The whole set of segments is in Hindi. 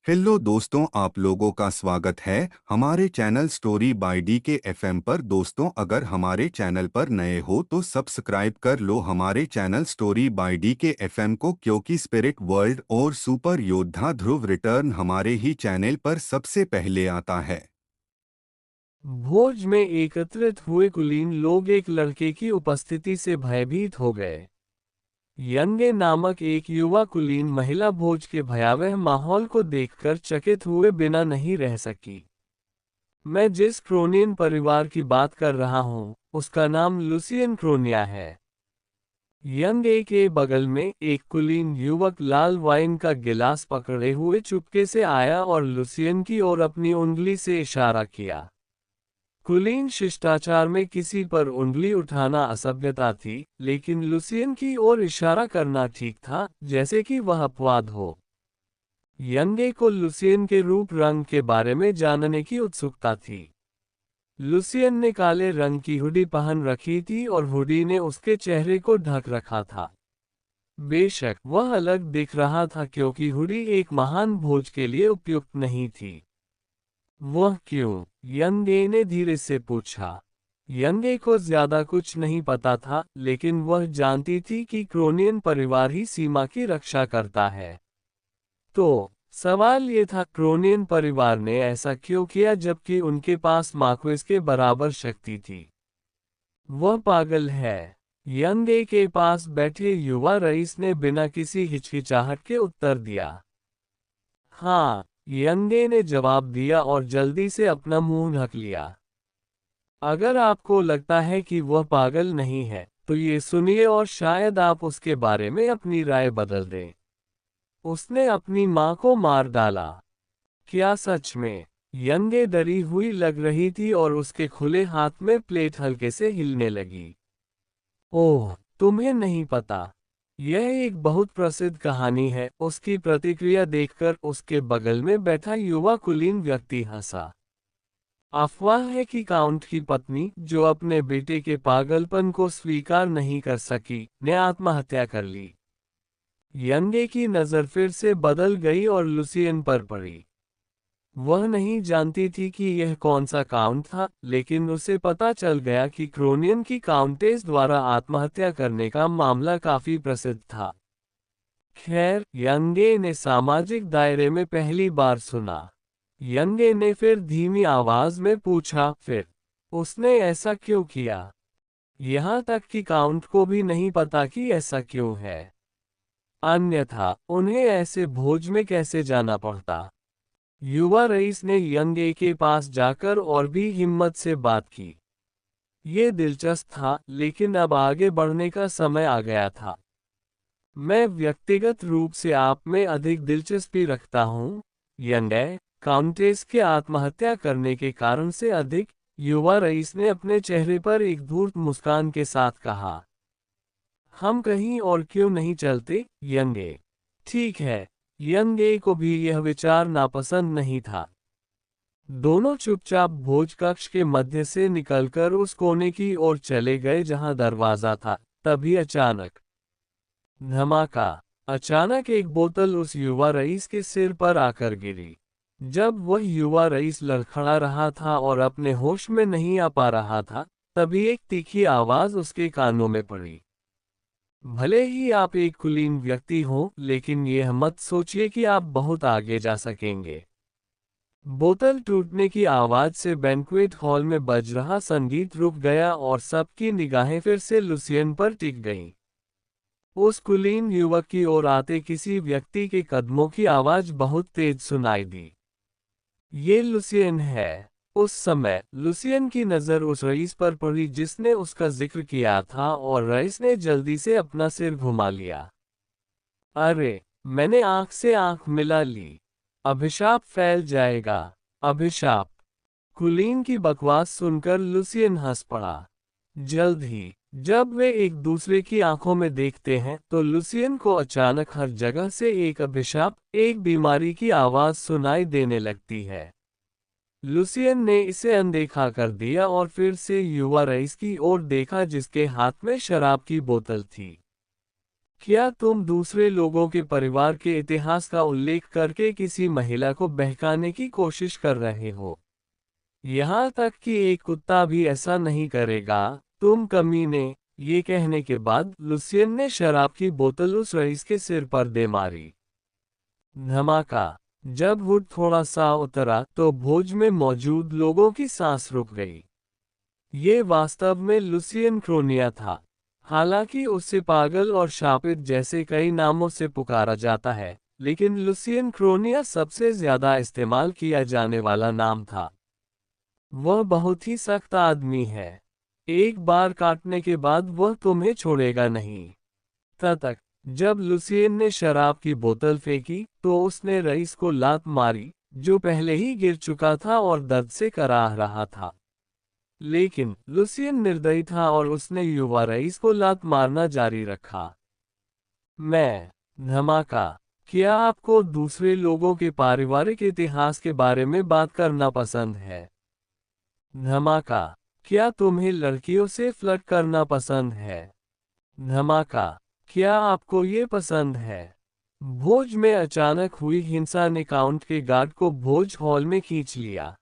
हेलो दोस्तों, आप लोगों का स्वागत है हमारे चैनल स्टोरी बाय डी के एफएम पर। दोस्तों, अगर हमारे चैनल पर नए हो तो सब्सक्राइब कर लो हमारे चैनल स्टोरी बाय डी के एफएम को, क्योंकि स्पिरिट वर्ल्ड और सुपर योद्धा ध्रुव रिटर्न हमारे ही चैनल पर सबसे पहले आता है। भोज में एकत्रित हुए कुलीन लोग एक लड़के की उपस्थिति से भयभीत हो गए। यंगे नामक एक युवा कुलीन महिला भोज के भयावह माहौल को देखकर चकित हुए बिना नहीं रह सकी। मैं जिस क्रोनियन परिवार की बात कर रहा हूँ, उसका नाम लुसियन क्रोनिया है। यंगे के बगल में एक कुलीन युवक लाल वाइन का गिलास पकड़े हुए चुपके से आया और लुसियन की ओर अपनी उंगली से इशारा किया। कुलीन शिष्टाचार में किसी पर उंगली उठाना असभ्यता थी, लेकिन लुसियन की ओर इशारा करना ठीक था, जैसे कि वह अपवाद हो। यंगे को लुसियन के रूप रंग के बारे में जानने की उत्सुकता थी। लुसियन ने काले रंग की हुडी पहन रखी थी और हुडी ने उसके चेहरे को ढक रखा था। बेशक वह अलग दिख रहा था क्योंकि हुडी एक महान भोज के लिए उपयुक्त नहीं थी। वह क्यों? यंगे ने धीरे से पूछा। यंगे को ज्यादा कुछ नहीं पता था, लेकिन वह जानती थी कि क्रोनियन परिवार ही सीमा की रक्षा करता है। तो सवाल ये था, क्रोनियन परिवार ने ऐसा क्यों किया जबकि उनके पास मार्क्वेस के बराबर शक्ति थी? वह पागल है। यंगे के पास बैठे युवा रईस ने बिना किसी हिचकिचाहट के उत्तर दिया। हाँ, यंगे ने जवाब दिया और जल्दी से अपना मुंह ढक लिया। अगर आपको लगता है कि वह पागल नहीं है, तो ये सुनिए और शायद आप उसके बारे में अपनी राय बदल दें। उसने अपनी माँ को मार डाला। क्या सच में? यंगे डरी हुई लग रही थी और उसके खुले हाथ में प्लेट हल्के से हिलने लगी। ओह, तुम्हें नहीं पता। यह एक बहुत प्रसिद्ध कहानी है। उसकी प्रतिक्रिया देखकर उसके बगल में बैठा युवा कुलीन व्यक्ति हंसा। अफवाह है कि काउंट की पत्नी, जो अपने बेटे के पागलपन को स्वीकार नहीं कर सकी, ने आत्महत्या कर ली। यंगे की नज़र फिर से बदल गई और लुसियन पर पड़ी। वह नहीं जानती थी कि यह कौन सा काउंट था, लेकिन उसे पता चल गया कि क्रोनियन की काउंटेस द्वारा आत्महत्या करने का मामला काफी प्रसिद्ध था। खैर, यंगे ने सामाजिक दायरे में पहली बार सुना। यंगे ने फिर धीमी आवाज में पूछा, फिर उसने ऐसा क्यों किया? यहाँ तक कि काउंट को भी नहीं पता कि ऐसा क्यों है। अन्यथा उन्हें ऐसे भोज में कैसे जाना पड़ता? युवा रईस ने यंगे के पास जाकर और भी हिम्मत से बात की। ये दिलचस्प था, लेकिन अब आगे बढ़ने का समय आ गया था। मैं व्यक्तिगत रूप से आप में अधिक दिलचस्पी रखता हूँ, यंगे, काउंटेस के आत्महत्या करने के कारण से अधिक। युवा रईस ने अपने चेहरे पर एक धूर्त मुस्कान के साथ कहा। हम कहीं और क्यों नहीं चलते, यंगे? ठीक है। यंगे को भी यह विचार नापसंद नहीं था। दोनों चुपचाप भोज कक्ष के मध्य से निकलकर उस कोने की ओर चले गए जहां दरवाजा था। तभी अचानक धमाका। अचानक एक बोतल उस युवा रईस के सिर पर आकर गिरी। जब वह युवा रईस लड़खड़ा रहा था और अपने होश में नहीं आ पा रहा था, तभी एक तीखी आवाज उसके कानों में पड़ी। भले ही आप एक कुलीन व्यक्ति हो, लेकिन यह मत सोचिए कि आप बहुत आगे जा सकेंगे। बोतल टूटने की आवाज से बैंक्वेट हॉल में बज रहा संगीत रुक गया और सबकी निगाहें फिर से लुसियन पर टिक गईं। उस कुलीन युवक की ओर आते किसी व्यक्ति के कदमों की आवाज बहुत तेज सुनाई दी। ये लुसियन है। उस समय लुसियन की नज़र उस रईस पर पड़ी जिसने उसका जिक्र किया था, और रईस ने जल्दी से अपना सिर घुमा लिया। अरे, मैंने आंख से आंख मिला ली। अभिशाप फैल जाएगा। अभिशाप। कुलीन की बकवास सुनकर लुसियन हंस पड़ा। जल्द ही जब वे एक दूसरे की आंखों में देखते हैं, तो लुसियन को अचानक हर जगह से एक अभिशाप, एक बीमारी की आवाज सुनाई देने लगती है। लुसियन ने इसे अनदेखा कर दिया और फिर से युवा रईस की ओर देखा जिसके हाथ में शराब की बोतल थी। क्या तुम दूसरे लोगों के परिवार के इतिहास का उल्लेख करके किसी महिला को बहकाने की कोशिश कर रहे हो? यहाँ तक कि एक कुत्ता भी ऐसा नहीं करेगा, तुम कमीने। ये कहने के बाद लुसियन ने शराब की बोतल उस रईस के सिर पर दे मारी। धमाका। जब हुड थोड़ा सा उतरा तो भोज में मौजूद लोगों की सांस रुक गई। ये वास्तव में लुसियन क्रोनिया था। हालांकि उसे पागल और शापित जैसे कई नामों से पुकारा जाता है, लेकिन लुसियन क्रोनिया सबसे ज्यादा इस्तेमाल किया जाने वाला नाम था। वह बहुत ही सख्त आदमी है। एक बार काटने के बाद वह तुम्हें छोड़ेगा नहीं। तब तक जब लुसियन ने शराब की बोतल फेंकी तो उसने रईस को लात मारी, जो पहले ही गिर चुका था और दर्द से कराह रहा था। लेकिन लुसियन निर्दयी था और उसने युवा रईस को लात मारना जारी रखा। मैं। धमाका। क्या आपको दूसरे लोगों के पारिवारिक इतिहास के बारे में बात करना पसंद है? धमाका। क्या तुम्हें लड़कियों से फ्लर्ट करना पसंद है? धमाका। क्या आपको ये पसंद है? भोज में अचानक हुई हिंसा ने काउंट के गार्ड को भोज हॉल में खींच लिया।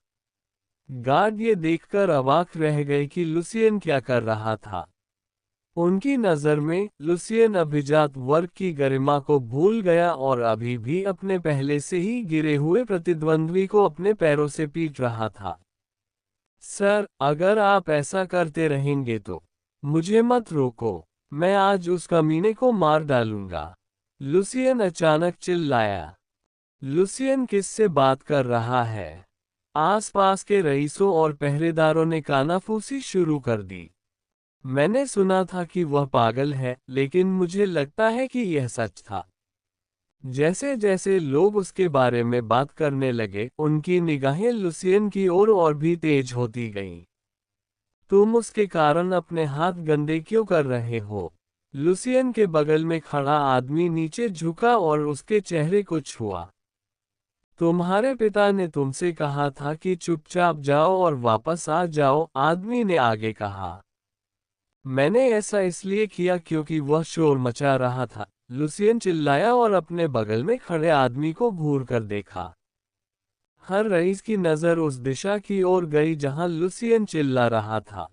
गार्ड ये देखकर अवाक रह गए कि लुसियन क्या कर रहा था। उनकी नज़र में लुसियन अभिजात वर्ग की गरिमा को भूल गया और अभी भी अपने पहले से ही गिरे हुए प्रतिद्वंद्वी को अपने पैरों से पीट रहा था। सर, अगर आप ऐसा करते रहेंगे तो मुझे मत रोको। मैं आज उस कमीने को मार डालूंगा। लुसियन अचानक चिल्लाया। लुसियन किससे बात कर रहा है? आसपास के रईसों और पहरेदारों ने कानाफूसी शुरू कर दी। मैंने सुना था कि वह पागल है, लेकिन मुझे लगता है कि यह सच था। जैसे जैसे लोग उसके बारे में बात करने लगे, उनकी निगाहें लुसियन की ओर और भी तेज होती गईं। तुम उसके कारण अपने हाथ गंदे क्यों कर रहे हो? लुसियन के बगल में खड़ा आदमी नीचे झुका और उसके चेहरे को छुआ। तुम्हारे पिता ने तुमसे कहा था कि चुपचाप जाओ और वापस आ जाओ, आदमी ने आगे कहा। मैंने ऐसा इसलिए किया क्योंकि वह शोर मचा रहा था, लुसियन चिल्लाया और अपने बगल में खड़े आदमी को घूर कर देखा। हर रईस की नज़र उस दिशा की ओर गई जहां लुसियन चिल्ला रहा था,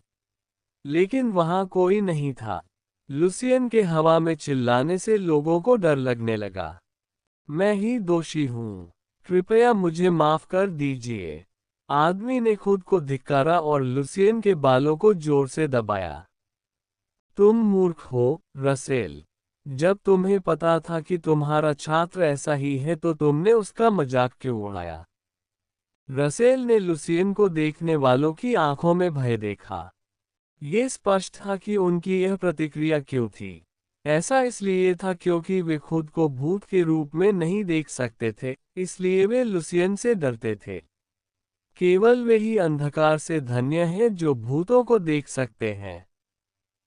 लेकिन वहां कोई नहीं था। लुसियन के हवा में चिल्लाने से लोगों को डर लगने लगा। मैं ही दोषी हूँ, कृपया मुझे माफ कर दीजिए। आदमी ने खुद को धिक्कारा और लुसियन के बालों को जोर से दबाया। तुम मूर्ख हो, रसेल। जब तुम्हें पता था कि तुम्हारा छात्र ऐसा ही है तो तुमने उसका मजाक क्यों उड़ाया? रसेल ने लुसियन को देखने वालों की आंखों में भय देखा। ये स्पष्ट था कि उनकी यह प्रतिक्रिया क्यों थी। ऐसा इसलिए था क्योंकि वे खुद को भूत के रूप में नहीं देख सकते थे, इसलिए वे लुसियन से डरते थे। केवल वे ही अंधकार से धन्य हैं जो भूतों को देख सकते हैं।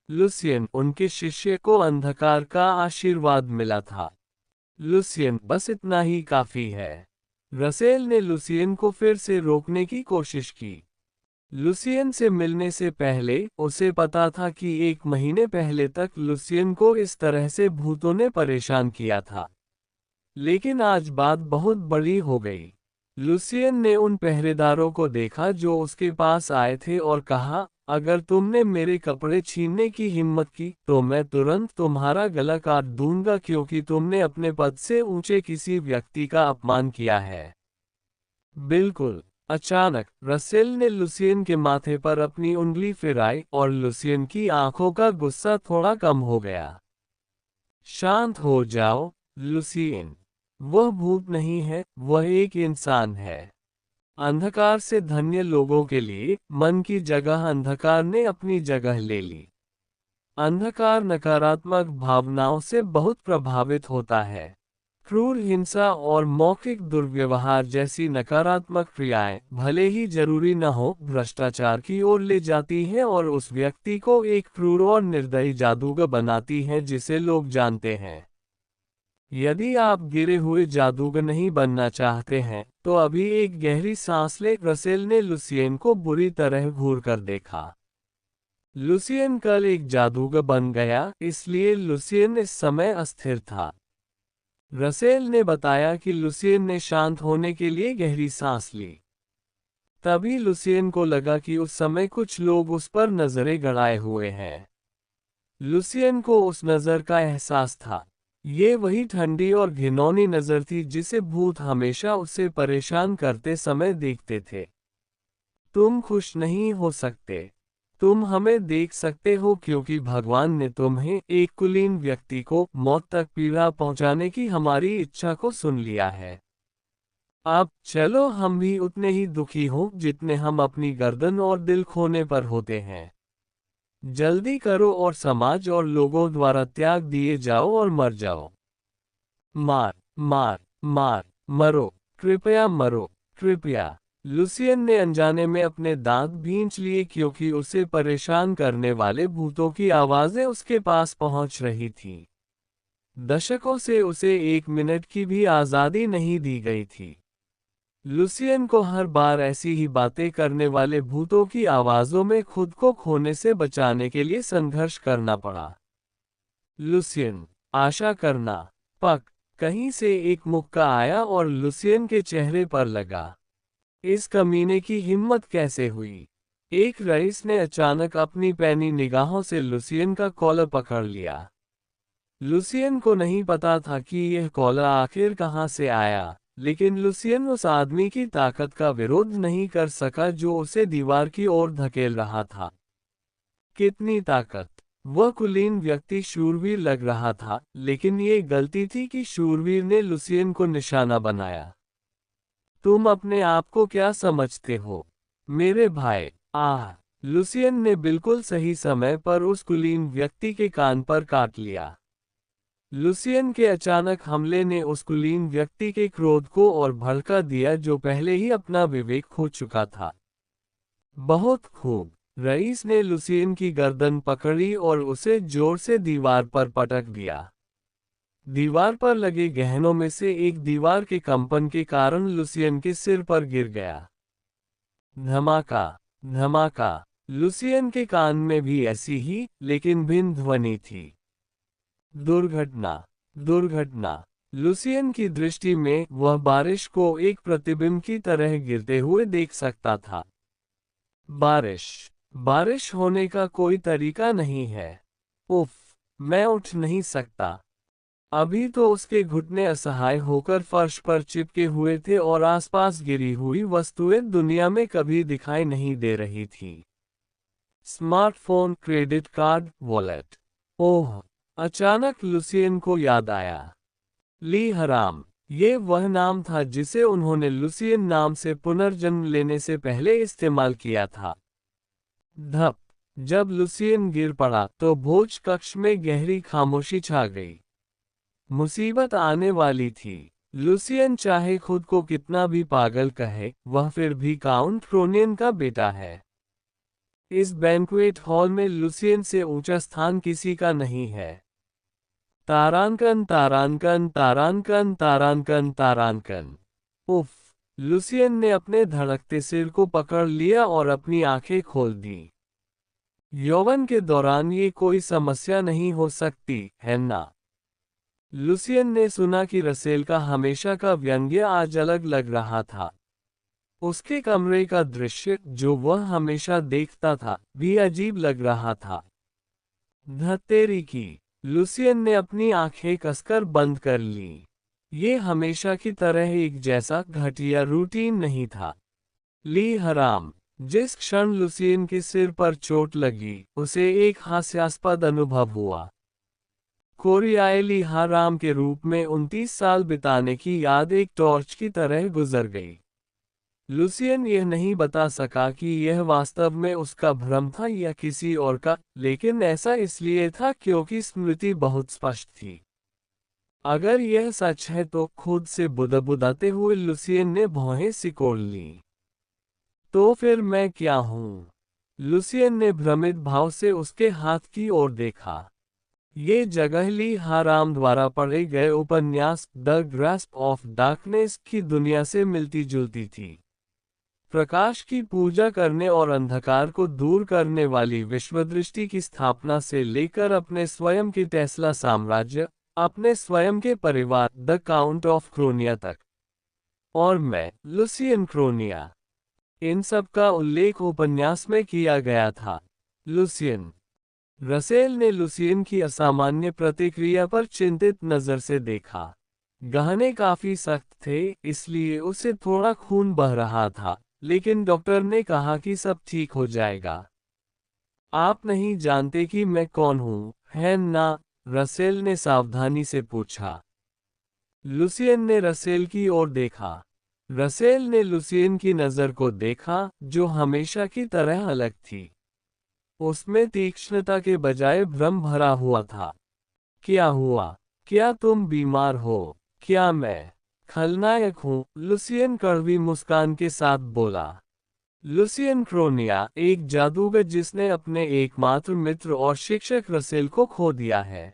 लुसियन, उनके शिष्य को अंधकार का आशीर्वाद मिला था। लुसियन, बस इतना ही काफी है। रसेल ने लुसियन को फिर से रोकने की कोशिश की। लुसियन से मिलने से पहले उसे पता था कि 1 महीने पहले तक लुसियन को इस तरह से भूतों ने परेशान किया था। लेकिन आज बात बहुत बड़ी हो गई। लुसियन ने उन पहरेदारों को देखा जो उसके पास आए थे और कहा, अगर तुमने मेरे कपड़े छीनने की हिम्मत की तो मैं तुरंत तुम्हारा गला काट दूंगा क्योंकि तुमने अपने पद से ऊंचे किसी व्यक्ति का अपमान किया है। बिल्कुल। अचानक रसेल ने लुसियन के माथे पर अपनी उंगली फिराई और लुसियन की आंखों का गुस्सा थोड़ा कम हो गया। शांत हो जाओ, लुसियन। वह भूत नहीं है, वह एक इंसान है। अंधकार से धन्य लोगों के लिए मन की जगह अंधकार ने अपनी जगह ले ली। अंधकार नकारात्मक भावनाओं से बहुत प्रभावित होता है। क्रूर हिंसा और मौखिक दुर्व्यवहार जैसी नकारात्मक क्रियाएं, भले ही जरूरी न हो, भ्रष्टाचार की ओर ले जाती हैं और उस व्यक्ति को एक क्रूर और निर्दयी जादूगर बनाती हैं जिसे लोग जानते हैं। यदि आप गिरे हुए जादूगर नहीं बनना चाहते हैं, तो अभी एक गहरी सांस ले। रसेल ने लुसियन को बुरी तरह घूर कर देखा। लुसियन कल एक जादूगर बन गया, इसलिए लुसियन इस समय अस्थिर था। रसेल ने बताया कि लुसियन ने शांत होने के लिए गहरी सांस ली। तभी लुसियन को लगा कि उस समय कुछ लोग उस पर नजरें गड़ाए हुए हैं। लुसियन को उस नजर का एहसास था। ये वही ठंडी और घिनौनी नजर थी जिसे भूत हमेशा उसे परेशान करते समय देखते थे। तुम खुश नहीं हो सकते। तुम हमें देख सकते हो क्योंकि भगवान ने तुम्हें, एक कुलीन व्यक्ति को, मौत तक पीड़ा पहुंचाने की हमारी इच्छा को सुन लिया है। अब चलो हम भी उतने ही दुखी हों जितने हम अपनी गर्दन और दिल खोने पर होते हैं। जल्दी करो और समाज और लोगों द्वारा त्याग दिए जाओ और मर जाओ। मार, मार, मार, मरो, कृपया मरो, कृपया। लुसियन ने अनजाने में अपने दांत भींच लिए क्योंकि उसे परेशान करने वाले भूतों की आवाजें उसके पास पहुंच रही थीं। दशकों से उसे एक मिनट की भी आजादी नहीं दी गई थी। लुसियन को हर बार ऐसी ही बातें करने वाले भूतों की आवाजों में खुद को खोने से बचाने के लिए संघर्ष करना पड़ा। लुसियन, आशा करना। पक, कहीं से एक मुक्का आया और लुसियन के चेहरे पर लगा। इस कमीने की हिम्मत कैसे हुई? एक रईस ने अचानक अपनी पैनी निगाहों से लुसियन का कॉलर पकड़ लिया। लुसियन को नहीं पता था कि यह कॉलर आखिर कहां से आया, लेकिन लुसियन उस आदमी की ताकत का विरोध नहीं कर सका जो उसे दीवार की ओर धकेल रहा था। कितनी ताकत! वह कुलीन व्यक्ति शूरवीर लग रहा था, लेकिन ये गलती थी कि शूरवीर ने लुसियन को निशाना बनाया। तुम अपने आप को क्या समझते हो, मेरे भाई? आह! लुसियन ने बिल्कुल सही समय पर उस कुलीन व्यक्ति के कान पर काट लिया। लुसियन के अचानक हमले ने उस कुलीन व्यक्ति के क्रोध को और भड़का दिया जो पहले ही अपना विवेक खो चुका था। बहुत खूब। रईस ने लुसियन की गर्दन पकड़ी और उसे जोर से दीवार पर पटक दिया। दीवार पर लगे गहनों में से एक दीवार के कंपन के कारण लुसियन के सिर पर गिर गया। धमाका, धमाका। लुसियन के कान में भी ऐसी ही, लेकिन भिन्न ध्वनि थी। दुर्घटना, दुर्घटना। लुसियन की दृष्टि में वह बारिश को एक प्रतिबिंब की तरह गिरते हुए देख सकता था। बारिश, बारिश होने का कोई तरीका नहीं है। उफ, मैं उठ नहीं सकता। अभी तो उसके घुटने असहाय होकर फर्श पर चिपके हुए थे और आसपास गिरी हुई वस्तुएं दुनिया में कभी दिखाई नहीं दे रही थी। Smartphone, credit card, wallet. Oh! अचानक लुसियन को याद आया। ली हराम, ये वह नाम था जिसे उन्होंने लुसियन नाम से पुनर्जन्म लेने से पहले इस्तेमाल किया था। धप! जब लुसियन गिर पड़ा तो भोज कक्ष में गहरी खामोशी छा गई। मुसीबत आने वाली थी। लुसियन चाहे खुद को कितना भी पागल कहे, वह फिर भी काउंट क्रोनियन का बेटा है। इस बैंक्वेट हॉल में लुसियन से ऊंचा स्थान किसी का नहीं है। तारांकन, तारांकन, तारांकन, तारांकन, तारांकन। उफ! लुसियन ने अपने धड़कते सिर को पकड़ लिया और अपनी आंखें खोल दी। यौवन के दौरान ये कोई समस्या नहीं हो सकती, है ना? लुसियन ने सुना कि रसेल का हमेशा का व्यंग्य आज अलग लग रहा था। उसके कमरे का दृश्य, जो वह हमेशा देखता था, भी अजीब लग रहा था। धत्तेरी की! लुसियन ने अपनी आंखें कसकर बंद कर लीं। ये हमेशा की तरह एक जैसा घटिया रूटीन नहीं था। ली हराम! जिस क्षण लुसियन के सिर पर चोट लगी, उसे एक हास्यास्पद अनुभव हुआ। कोरियाई ली हराम के रूप में 29 साल बिताने की याद एक टॉर्च की तरह गुजर गई। लुसियन यह नहीं बता सका कि यह वास्तव में उसका भ्रम था या किसी और का, लेकिन ऐसा इसलिए था क्योंकि स्मृति बहुत स्पष्ट थी। अगर यह सच है तो खुद से बुदबुदाते हुए लुसियन ने भौहें सिकोड़ लीं। तो फिर मैं क्या हूँ? लुसियन ने भ्रमित भाव से उसके हाथ की ओर देखा। ये जगह ली हराम द्वारा पढ़े गए उपन्यास द ग्रास्प ऑफ डार्कनेस की दुनिया से मिलती जुलती थी। प्रकाश की पूजा करने और अंधकार को दूर करने वाली विश्वदृष्टि की स्थापना से लेकर अपने स्वयं के टेस्ला साम्राज्य, अपने स्वयं के परिवार द काउंट ऑफ क्रोनिया तक, और मैं लुसियन क्रोनिया, इन सब का उल्लेख उपन्यास में किया गया था। लुसियन। रसेल ने लुसियन की असामान्य प्रतिक्रिया पर चिंतित नजर से देखा। गहने काफी सख्त थे, इसलिए उसे थोड़ा खून बह रहा था, लेकिन डॉक्टर ने कहा कि सब ठीक हो जाएगा। आप नहीं जानते कि मैं कौन हूं, है ना? रसेल ने सावधानी से पूछा। लुसियन ने रसेल की ओर देखा। रसेल ने लुसियन की नजर को देखा, जो हमेशा की तरह अलग थी। उसमें तीक्ष्णता के बजाय भ्रम भरा हुआ था। क्या हुआ? क्या तुम बीमार हो? क्या मैं खलनायक हूँ? लुसियन कड़वी मुस्कान के साथ बोला। लुसियन क्रोनिया, एक जादूगर जिसने अपने एकमात्र मित्र और शिक्षक रसेल को खो दिया है।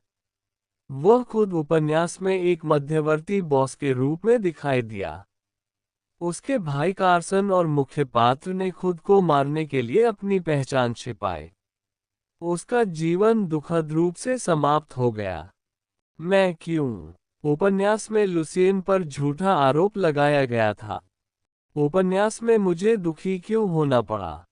वह खुद उपन्यास में एक मध्यवर्ती बॉस के रूप में दिखाई दिया। उसके भाई कार्सन और मुख्य पात्र ने खुद को मारने के लिए अपनी पहचान छिपाई। उसका जीवन दुखद रूप से समाप्त हो गया। मैं क्यों? उपन्यास में लुसियन पर झूठा आरोप लगाया गया था। उपन्यास में मुझे दुखी क्यों होना पड़ा?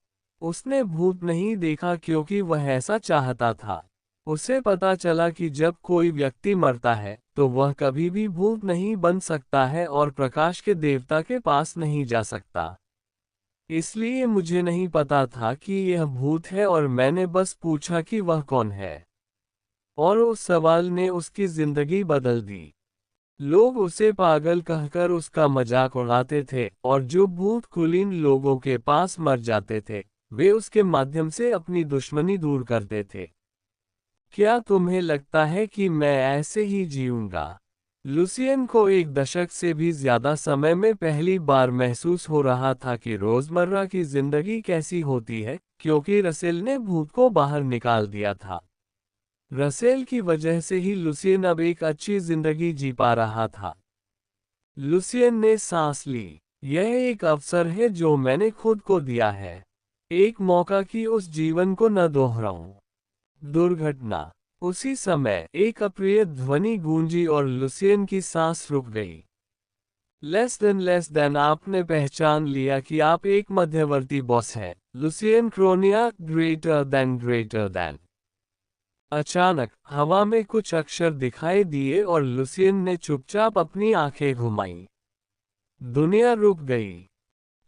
उसने भूत नहीं देखा क्योंकि वह ऐसा चाहता था। उसे पता चला कि जब कोई व्यक्ति मरता है, तो वह कभी भी भूत नहीं बन सकता है और प्रकाश के देवता के पास नहीं जा सकता। इसलिए मुझे नहीं पता था कि यह भूत है और मैंने बस पूछा कि वह कौन है। और उस सवाल ने उसकी जिंदगी बदल दी। लोग उसे पागल कहकर उसका मजाक उड़ाते थे, और जो भूत कुलीन लोगों के पास मर जाते थे, वे उसके माध्यम से अपनी दुश्मनी दूर करते थे। क्या तुम्हें लगता है कि मैं ऐसे ही जीऊंगा? लुसियन को एक दशक से भी ज्यादा समय में पहली बार महसूस हो रहा था कि रोजमर्रा की जिंदगी कैसी होती है, क्योंकि रसेल ने भूत को बाहर निकाल दिया था। रसेल की वजह से ही लुसियन अब एक अच्छी जिंदगी जी पा रहा था। लुसियन ने सांस ली। यह एक अवसर है जो मैंने खुद को दिया है। एक मौका कि उस जीवन को न दोहराऊं। दुर्घटना। उसी समय एक अप्रिय ध्वनि गूंजी और लुसियन की सांस रुक गई। लेस देन आपने पहचान लिया कि आप एक मध्यवर्ती बॉस हैं। Lucian क्रोनिया, greater than. अचानक हवा में कुछ अक्षर दिखाई दिए और लुसियन ने चुपचाप अपनी आंखें घुमाई। दुनिया रुक गई।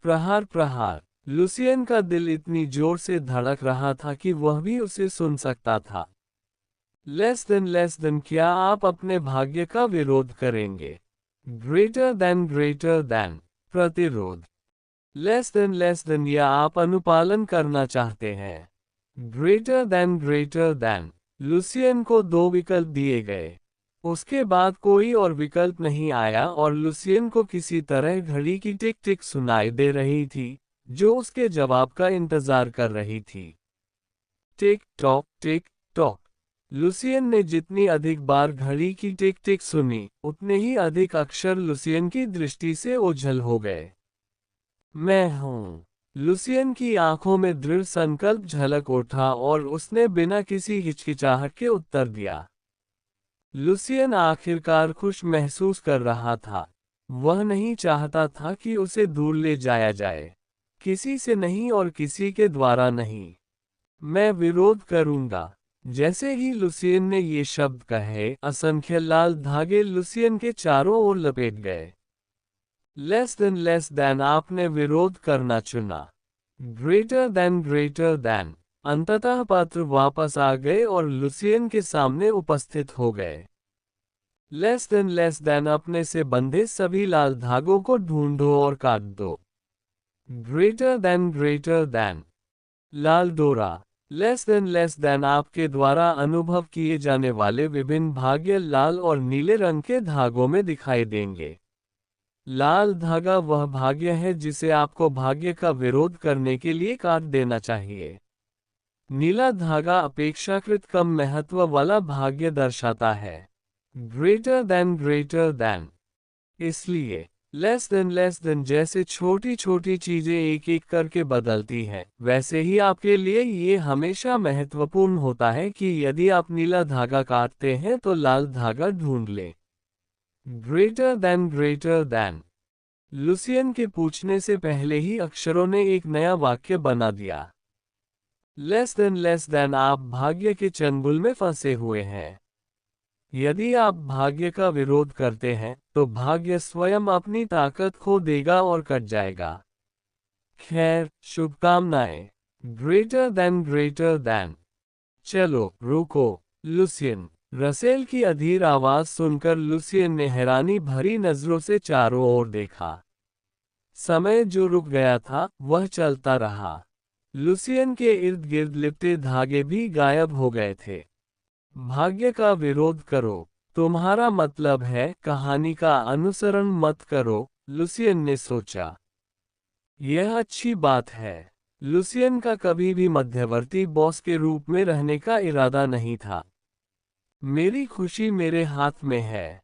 प्रहार। लुसियन का दिल इतनी जोर से धड़क रहा था कि वह भी उसे सुन सकता था। लेस देन क्या आप अपने भाग्य का विरोध करेंगे? ग्रेटर देन प्रतिरोध। लेस देन या आप अनुपालन करना चाहते हैं? Greater than. लुसियन को दो विकल्प दिए गए। उसके बाद कोई और विकल्प नहीं आया और लुसियन को किसी तरह घड़ी की टिक टिक सुनाई दे रही थी, जो उसके जवाब का इंतजार कर रही थी। Tick tock. लुसियन ने जितनी अधिक बार घड़ी की टिक टिक सुनी, उतने ही अधिक अक्षर लुसियन की दृष्टि से ओझल हो गए। मैं हूँ। लुसियन की आंखों में दृढ़ संकल्प झलक उठा और उसने बिना किसी हिचकिचाहट के उत्तर दिया। लुसियन आखिरकार खुश महसूस कर रहा था। वह नहीं चाहता था कि उसे दूर ले जाया जाए। किसी से नहीं और किसी के द्वारा नहीं। मैं विरोध करूंगा। जैसे ही लुसियन ने ये शब्द कहे, असंख्य लाल धागे लुसियन के चारों ओर लपेट गए। लेस देन आपने विरोध करना चुना। Greater than. अंततः पात्र वापस आ गए और लुसियन के सामने उपस्थित हो गए। लेस देन अपने से बंधे सभी लाल धागों को ढूंढो और काट दो। Greater than. लाल डोरा। लेस देन आपके द्वारा अनुभव किए जाने वाले विभिन्न भाग्य लाल और नीले रंग के धागों में दिखाई देंगे। लाल धागा वह भाग्य है जिसे आपको भाग्य का विरोध करने के लिए काट देना चाहिए। नीला धागा अपेक्षाकृत कम महत्व वाला भाग्य दर्शाता है। Greater than. इसलिए लेस देन जैसे छोटी छोटी चीजें एक एक करके बदलती हैं, वैसे ही आपके लिए ये हमेशा महत्वपूर्ण होता है कि यदि आप नीला धागा काटते हैं तो लाल धागा ढूंढ लें। Greater than greater than. Lucian के पूछने से पहले ही अक्षरों ने एक नया वाक्य बना दिया। लेस देन आप भाग्य के चंगुल में फंसे हुए हैं। यदि आप भाग्य का विरोध करते हैं तो भाग्य स्वयं अपनी ताकत खो देगा और कट जाएगा। खैर, शुभकामनाएं। Greater than. चलो रुको, लुसियन। रसेल की अधीर आवाज सुनकर लुसियन ने हैरानी भरी नजरों से चारों ओर देखा। समय जो रुक गया था वह चलता रहा। लुसियन के इर्द गिर्द लिपटे धागे भी गायब हो गए थे। भाग्य का विरोध करो, तुम्हारा मतलब है कहानी का अनुसरण मत करो, लुसियन ने सोचा। यह अच्छी बात है। लुसियन का कभी भी मध्यवर्ती बॉस के रूप में रहने का इरादा नहीं था। मेरी खुशी मेरे हाथ में है।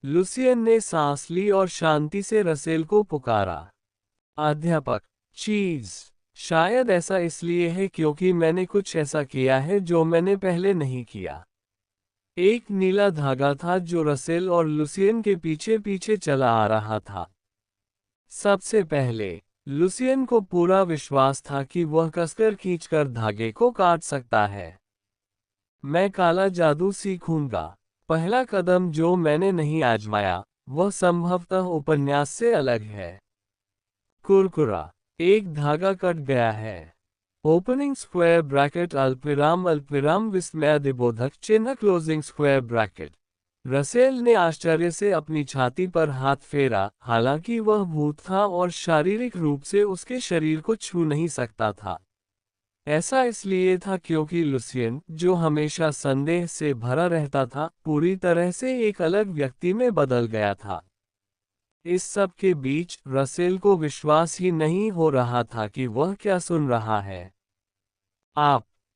लुसियन ने सांस ली और शांति से रसेल को पुकारा। अध्यापक, चीज। शायद ऐसा इसलिए है क्योंकि मैंने कुछ ऐसा किया है जो मैंने पहले नहीं किया। एक नीला धागा था जो रसेल और लुसियन के पीछे पीछे चला आ रहा था। सबसे पहले लुसियन को पूरा विश्वास था कि वह कसकर खींचकर धागे को काट सकता है। मैं काला जादू सीखूंगा। पहला कदम जो मैंने नहीं आजमाया वह संभवतः उपन्यास से अलग है। कुरकुरा। एक धागा कट गया है। ओपनिंग स्क्वायर ब्रैकेट अल्पविराम विस्मयादिबोधक चिन्ह क्लोजिंग स्क्वायर ब्रैकेट। रसेल ने आश्चर्य से अपनी छाती पर हाथ फेरा, हालांकि वह भूत था और शारीरिक रूप से उसके शरीर को छू नहीं सकता था। ऐसा इसलिए था क्योंकि लुसियन, जो हमेशा संदेह से भरा रहता था, पूरी तरह से एक अलग व्यक्ति में बदल गया था। इस सब के बीच रसेल को विश्वास ही नहीं हो रहा था कि वह क्या सुन रहा है।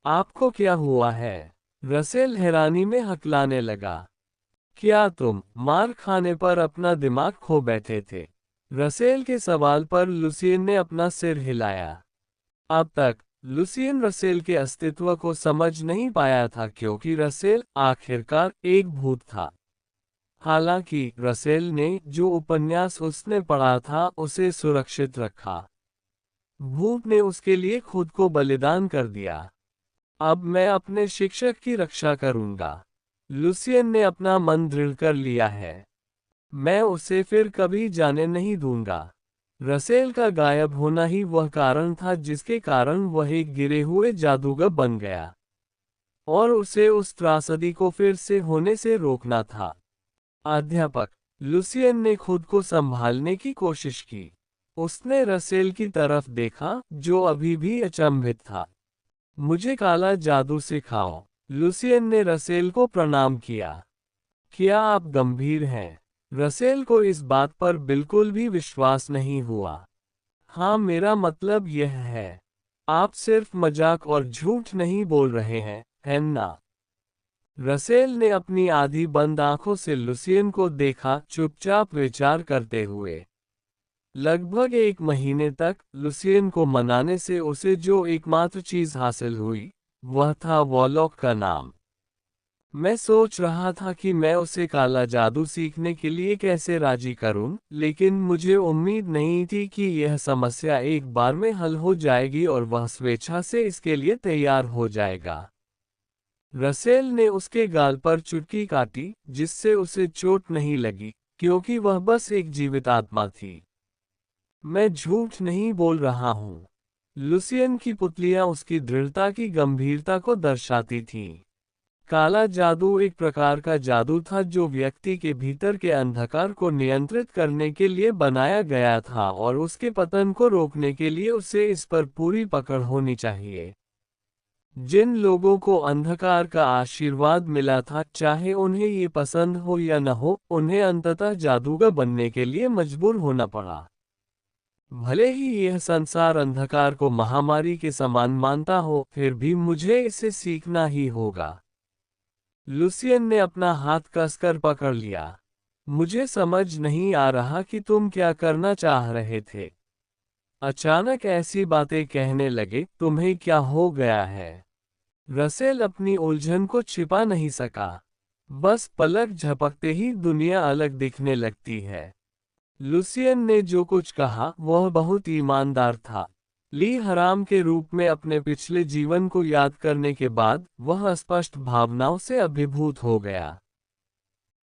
आपको क्या हुआ है? रसेल हैरानी में हकलाने लगा। क्या तुम मार खाने पर अपना दिमाग खो बैठे थे? रसेल के सवाल पर लुसियन ने अपना सिर हिलाया। अब तक लुसियन रसेल के अस्तित्व को समझ नहीं पाया था क्योंकि रसेल आखिरकार एक भूत था। हालांकि रसेल ने जो उपन्यास उसने पढ़ा था उसे सुरक्षित रखा। भूत ने उसके लिए खुद को बलिदान कर दिया। अब मैं अपने शिक्षक की रक्षा करूंगा। लुसियन ने अपना मन दृढ़ कर लिया है। मैं उसे फिर कभी जाने नहीं दूंगा। रसेल का गायब होना ही वह कारण था जिसके कारण वह एक गिरे हुए जादूगर बन गया, और उसे उस त्रासदी को फिर से होने से रोकना था। अध्यापक, लुसियन ने खुद को संभालने की कोशिश की। उसने रसेल की तरफ देखा, जो अभी भी अचंभित था। मुझे काला जादू सिखाओ। लुसियन ने रसेल को प्रणाम किया। क्या आप गंभीर हैं? रसेल को इस बात पर बिल्कुल भी विश्वास नहीं हुआ। हाँ, मेरा मतलब यह है, आप सिर्फ मजाक और झूठ नहीं बोल रहे हैं, है ना? रसेल ने अपनी आधी बंद आंखों से लुसियन को देखा, चुपचाप विचार करते हुए। लगभग एक महीने तक लुसियन को मनाने से उसे जो एकमात्र चीज हासिल हुई वह था वॉलॉक का नाम। मैं सोच रहा था कि मैं उसे काला जादू सीखने के लिए कैसे राजी करूं, लेकिन मुझे उम्मीद नहीं थी कि यह समस्या एक बार में हल हो जाएगी और वह स्वेच्छा से इसके लिए तैयार हो जाएगा। रसेल ने उसके गाल पर चुटकी काटी, जिससे उसे चोट नहीं लगी, क्योंकि वह बस एक जीवित आत्मा थी। मैं झूठ नहीं बोल रहा हूँ। लुसियन की पुतलियां उसकी दृढ़ता की गंभीरता को दर्शाती थीं। काला जादू एक प्रकार का जादू था जो व्यक्ति के भीतर के अंधकार को नियंत्रित करने के लिए बनाया गया था, और उसके पतन को रोकने के लिए उसे इस पर पूरी पकड़ होनी चाहिए। जिन लोगों को अंधकार का आशीर्वाद मिला था, चाहे उन्हें ये पसंद हो या न हो, उन्हें अंततः जादूगर बनने के लिए मजबूर होना पड़ा। भले ही यह संसार अंधकार को महामारी के समान मानता हो, फिर भी मुझे इसे सीखना ही होगा। लुसियन ने अपना हाथ कसकर पकड़ लिया। मुझे समझ नहीं आ रहा कि तुम क्या करना चाह रहे थे। अचानक ऐसी बातें कहने लगे, तुम्हें क्या हो गया है? रसेल अपनी उलझन को छिपा नहीं सका। बस पलक झपकते ही दुनिया अलग दिखने लगती है। लुसियन ने जो कुछ कहा वह बहुत ईमानदार था। ली हराम के रूप में अपने पिछले जीवन को याद करने के बाद वह स्पष्ट भावनाओं से अभिभूत हो गया।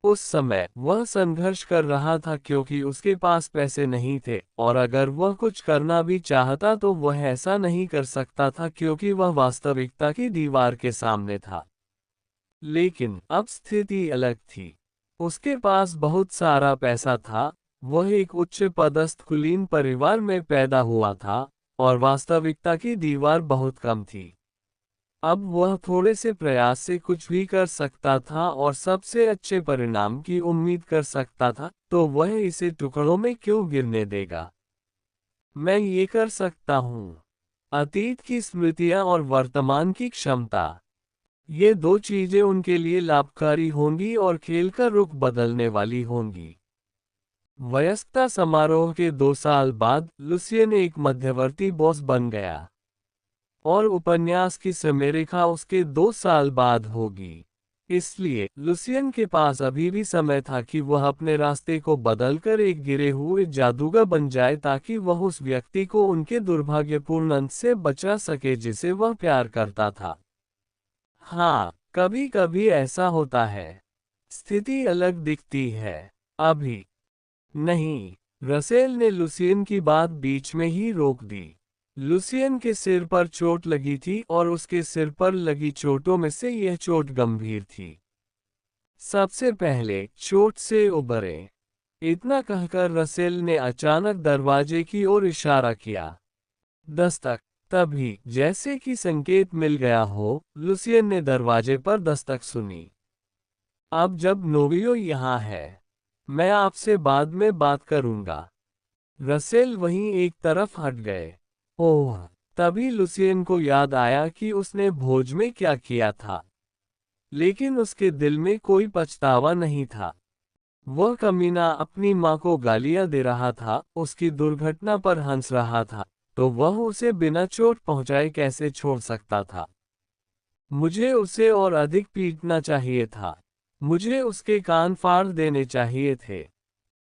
उस समय वह संघर्ष कर रहा था क्योंकि उसके पास पैसे नहीं थे, और अगर वह कुछ करना भी चाहता तो वह ऐसा नहीं कर सकता था क्योंकि वह वास्तविकता की दीवार के सामने था। लेकिन अब स्थिति अलग थी। उसके पास बहुत सारा पैसा था, वह एक उच्च पदस्थ कुलीन परिवार में पैदा हुआ था, और वास्तविकता की दीवार बहुत कम थी। अब वह थोड़े से प्रयास से कुछ भी कर सकता था और सबसे अच्छे परिणाम की उम्मीद कर सकता था, तो वह इसे टुकड़ों में क्यों गिरने देगा? मैं ये कर सकता हूँ। अतीत की स्मृतियाँ और वर्तमान की क्षमता, ये दो चीजें उनके लिए लाभकारी होंगी और खेल का रुख बदलने वाली होंगी। वयस्कता समारोह के 2 साल बाद लुसियन एक मध्यवर्ती बॉस बन गया, और उपन्यास की समयरेखा उसके 2 साल बाद होगी। इसलिए लुसियन के पास अभी भी समय था कि वह अपने रास्ते को बदलकर एक गिरे हुए जादूगर बन जाए ताकि वह उस व्यक्ति को उनके दुर्भाग्यपूर्ण अंत से बचा सके जिसे वह प्यार करता था। हाँ, कभी कभी ऐसा होता है। स्थिति अलग दिखती है। अभी नहीं। रसेल ने लुसियन की बात बीच में ही रोक दी। लुसियन के सिर पर चोट लगी थी और उसके सिर पर लगी चोटों में से यह चोट गंभीर थी। सबसे पहले चोट से उबरे। इतना कहकर रसेल ने अचानक दरवाजे की ओर इशारा किया। दस्तक। तभी जैसे कि संकेत मिल गया हो, लुसियन ने दरवाजे पर दस्तक सुनी। अब जब नोवियो यहाँ है, मैं आपसे बाद में बात करूंगा। रसेल वहीं एक तरफ हट गए। ओह! तभी लुसियन को याद आया कि उसने भोज में क्या किया था। लेकिन उसके दिल में कोई पछतावा नहीं था। वह कमीना अपनी माँ को गालियां दे रहा था, उसकी दुर्घटना पर हंस रहा था, तो वह उसे बिना चोट पहुंचाए कैसे छोड़ सकता था? मुझे उसे और अधिक पीटना चाहिए था। मुझे उसके कान फाड़ देने चाहिए थे।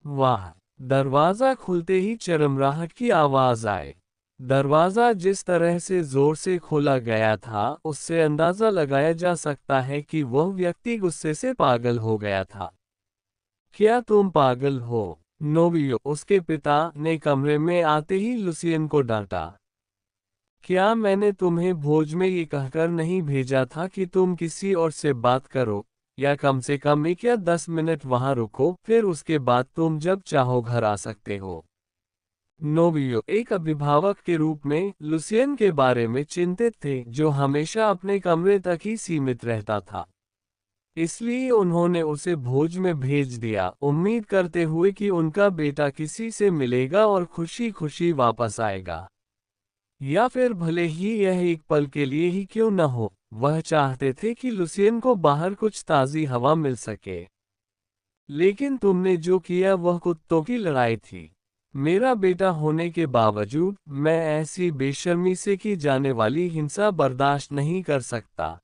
वाह! दरवाजा खुलते ही चरमराहट की आवाज आई। दरवाजा जिस तरह से जोर से खोला गया था, उससे अंदाजा लगाया जा सकता है कि वह व्यक्ति गुस्से से पागल हो गया था। क्या तुम पागल हो, नोबियो? उसके पिता ने कमरे में आते ही लुसियन को डांटा। क्या मैंने तुम्हें भोज में ये कहकर नहीं भेजा था कि तुम किसी और से बात करो, या कम से कम 1 या 10 मिनट वहां रुको, फिर उसके बाद तुम जब चाहो घर आ सकते हो? नोबियो एक अभिभावक के रूप में लुसियन के बारे में चिंतित थे, जो हमेशा अपने कमरे तक ही सीमित रहता था। इसलिए उन्होंने उसे भोज में भेज दिया, उम्मीद करते हुए कि उनका बेटा किसी से मिलेगा और खुशी खुशी वापस आएगा। या फिर भले ही यह एक पल के लिए ही क्यों न हो, वह चाहते थे कि लुसियन को बाहर कुछ ताज़ी हवा मिल सके। लेकिन तुमने जो किया वह कुत्तों की लड़ाई थी। मेरा बेटा होने के बावजूद मैं ऐसी बेशर्मी से की जाने वाली हिंसा बर्दाश्त नहीं कर सकता।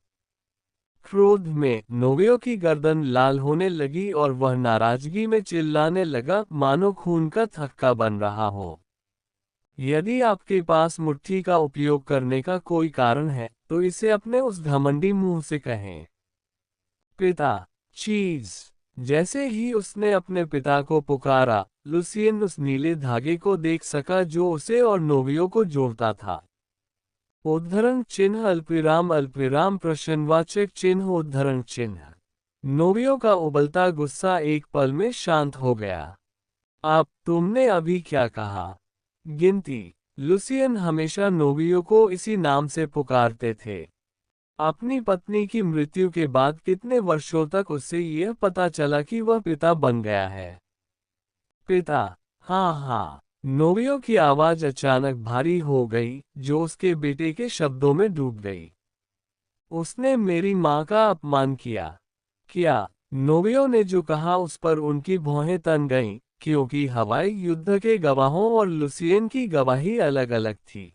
क्रोध में नोवियो की गर्दन लाल होने लगी और वह नाराजगी में चिल्लाने लगा, मानो खून का थक्का बन रहा हो। यदि आपके पास मुट्ठी का उपयोग करने का कोई कारण है, तो इसे अपने उस घमंडी मुंह से कहें। पिता, चीज। जैसे ही उसने अपने पिता को पुकारा, लुसियन उस नीले धागे को देख सका जो उसे और नोवियो को जोड़ता था। उद्धरण चिन्ह अल्पविराम अल्पविराम प्रश्नवाचक चिन्ह उद्धरण चिन्ह। नोवियो का उबलता गुस्सा एक पल में शांत हो गया। अब तुमने अभी क्या कहा? गिनती। लुसियन हमेशा नोवियो को इसी नाम से पुकारते थे। अपनी पत्नी की मृत्यु के बाद कितने वर्षों तक उससे यह पता चला कि वह पिता बन गया है। पिता। हाँ हाँ। नोवियो की आवाज अचानक भारी हो गई, जो उसके बेटे के शब्दों में डूब गई। उसने मेरी माँ का अपमान किया। क्या? नोवियो ने जो कहा उस पर उनकी भौहें तन गईं, क्योंकि हवाई युद्ध के गवाहों और लुसियन की गवाही अलग अलग थी।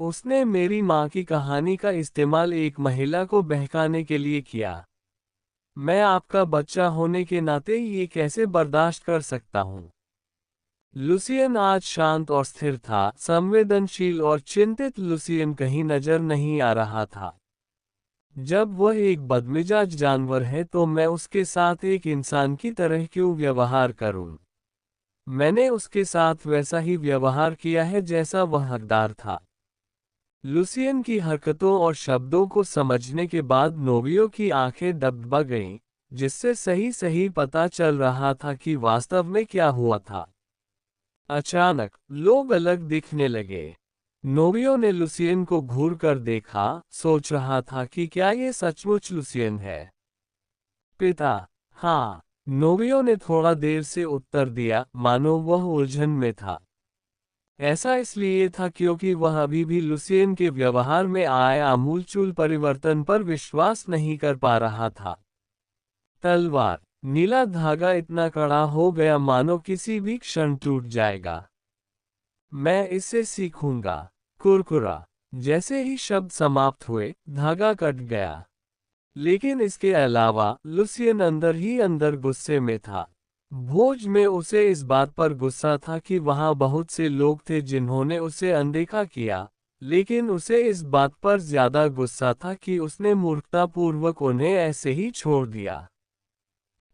उसने मेरी माँ की कहानी का इस्तेमाल एक महिला को बहकाने के लिए किया। मैं आपका बच्चा होने के नाते ये कैसे बर्दाश्त कर सकता हूँ। लुसियन आज शांत और स्थिर था, संवेदनशील और चिंतित लुसियन कहीं नजर नहीं आ रहा था। जब वह एक बदमिजाज जानवर है तो मैं उसके साथ एक इंसान की तरह क्यों व्यवहार करूं? मैंने उसके साथ वैसा ही व्यवहार किया है जैसा वह हकदार था। लुसियन की हरकतों और शब्दों को समझने के बाद नोवियो की आंखें डगमगा गईं, जिससे सही सही पता चल रहा था कि वास्तव में क्या हुआ था। अचानक लोग अलग दिखने लगे। नोवियो ने लुसियन को घूर कर देखा, सोच रहा था कि क्या ये सचमुच लुसियन है। पिता। हाँ, नोवियो ने थोड़ा देर से उत्तर दिया, मानो वह उलझन में था। ऐसा इसलिए था क्योंकि वह अभी भी लुसियन के व्यवहार में आए आमूलचूल परिवर्तन पर विश्वास नहीं कर पा रहा था। तलवार। नीला धागा इतना कड़ा हो गया मानो किसी भी क्षण टूट जाएगा। मैं इससे सीखूंगा। कुरकुरा। जैसे ही शब्द समाप्त हुए, धागा कट गया। लेकिन इसके अलावा लुसियन अंदर ही अंदर गुस्से में था। भोज में उसे इस बात पर गुस्सा था कि वहां बहुत से लोग थे जिन्होंने उसे अनदेखा किया, लेकिन उसे इस बात पर ज्यादा गुस्सा था कि उसने मूर्खतापूर्वक उन्हें ऐसे ही छोड़ दिया।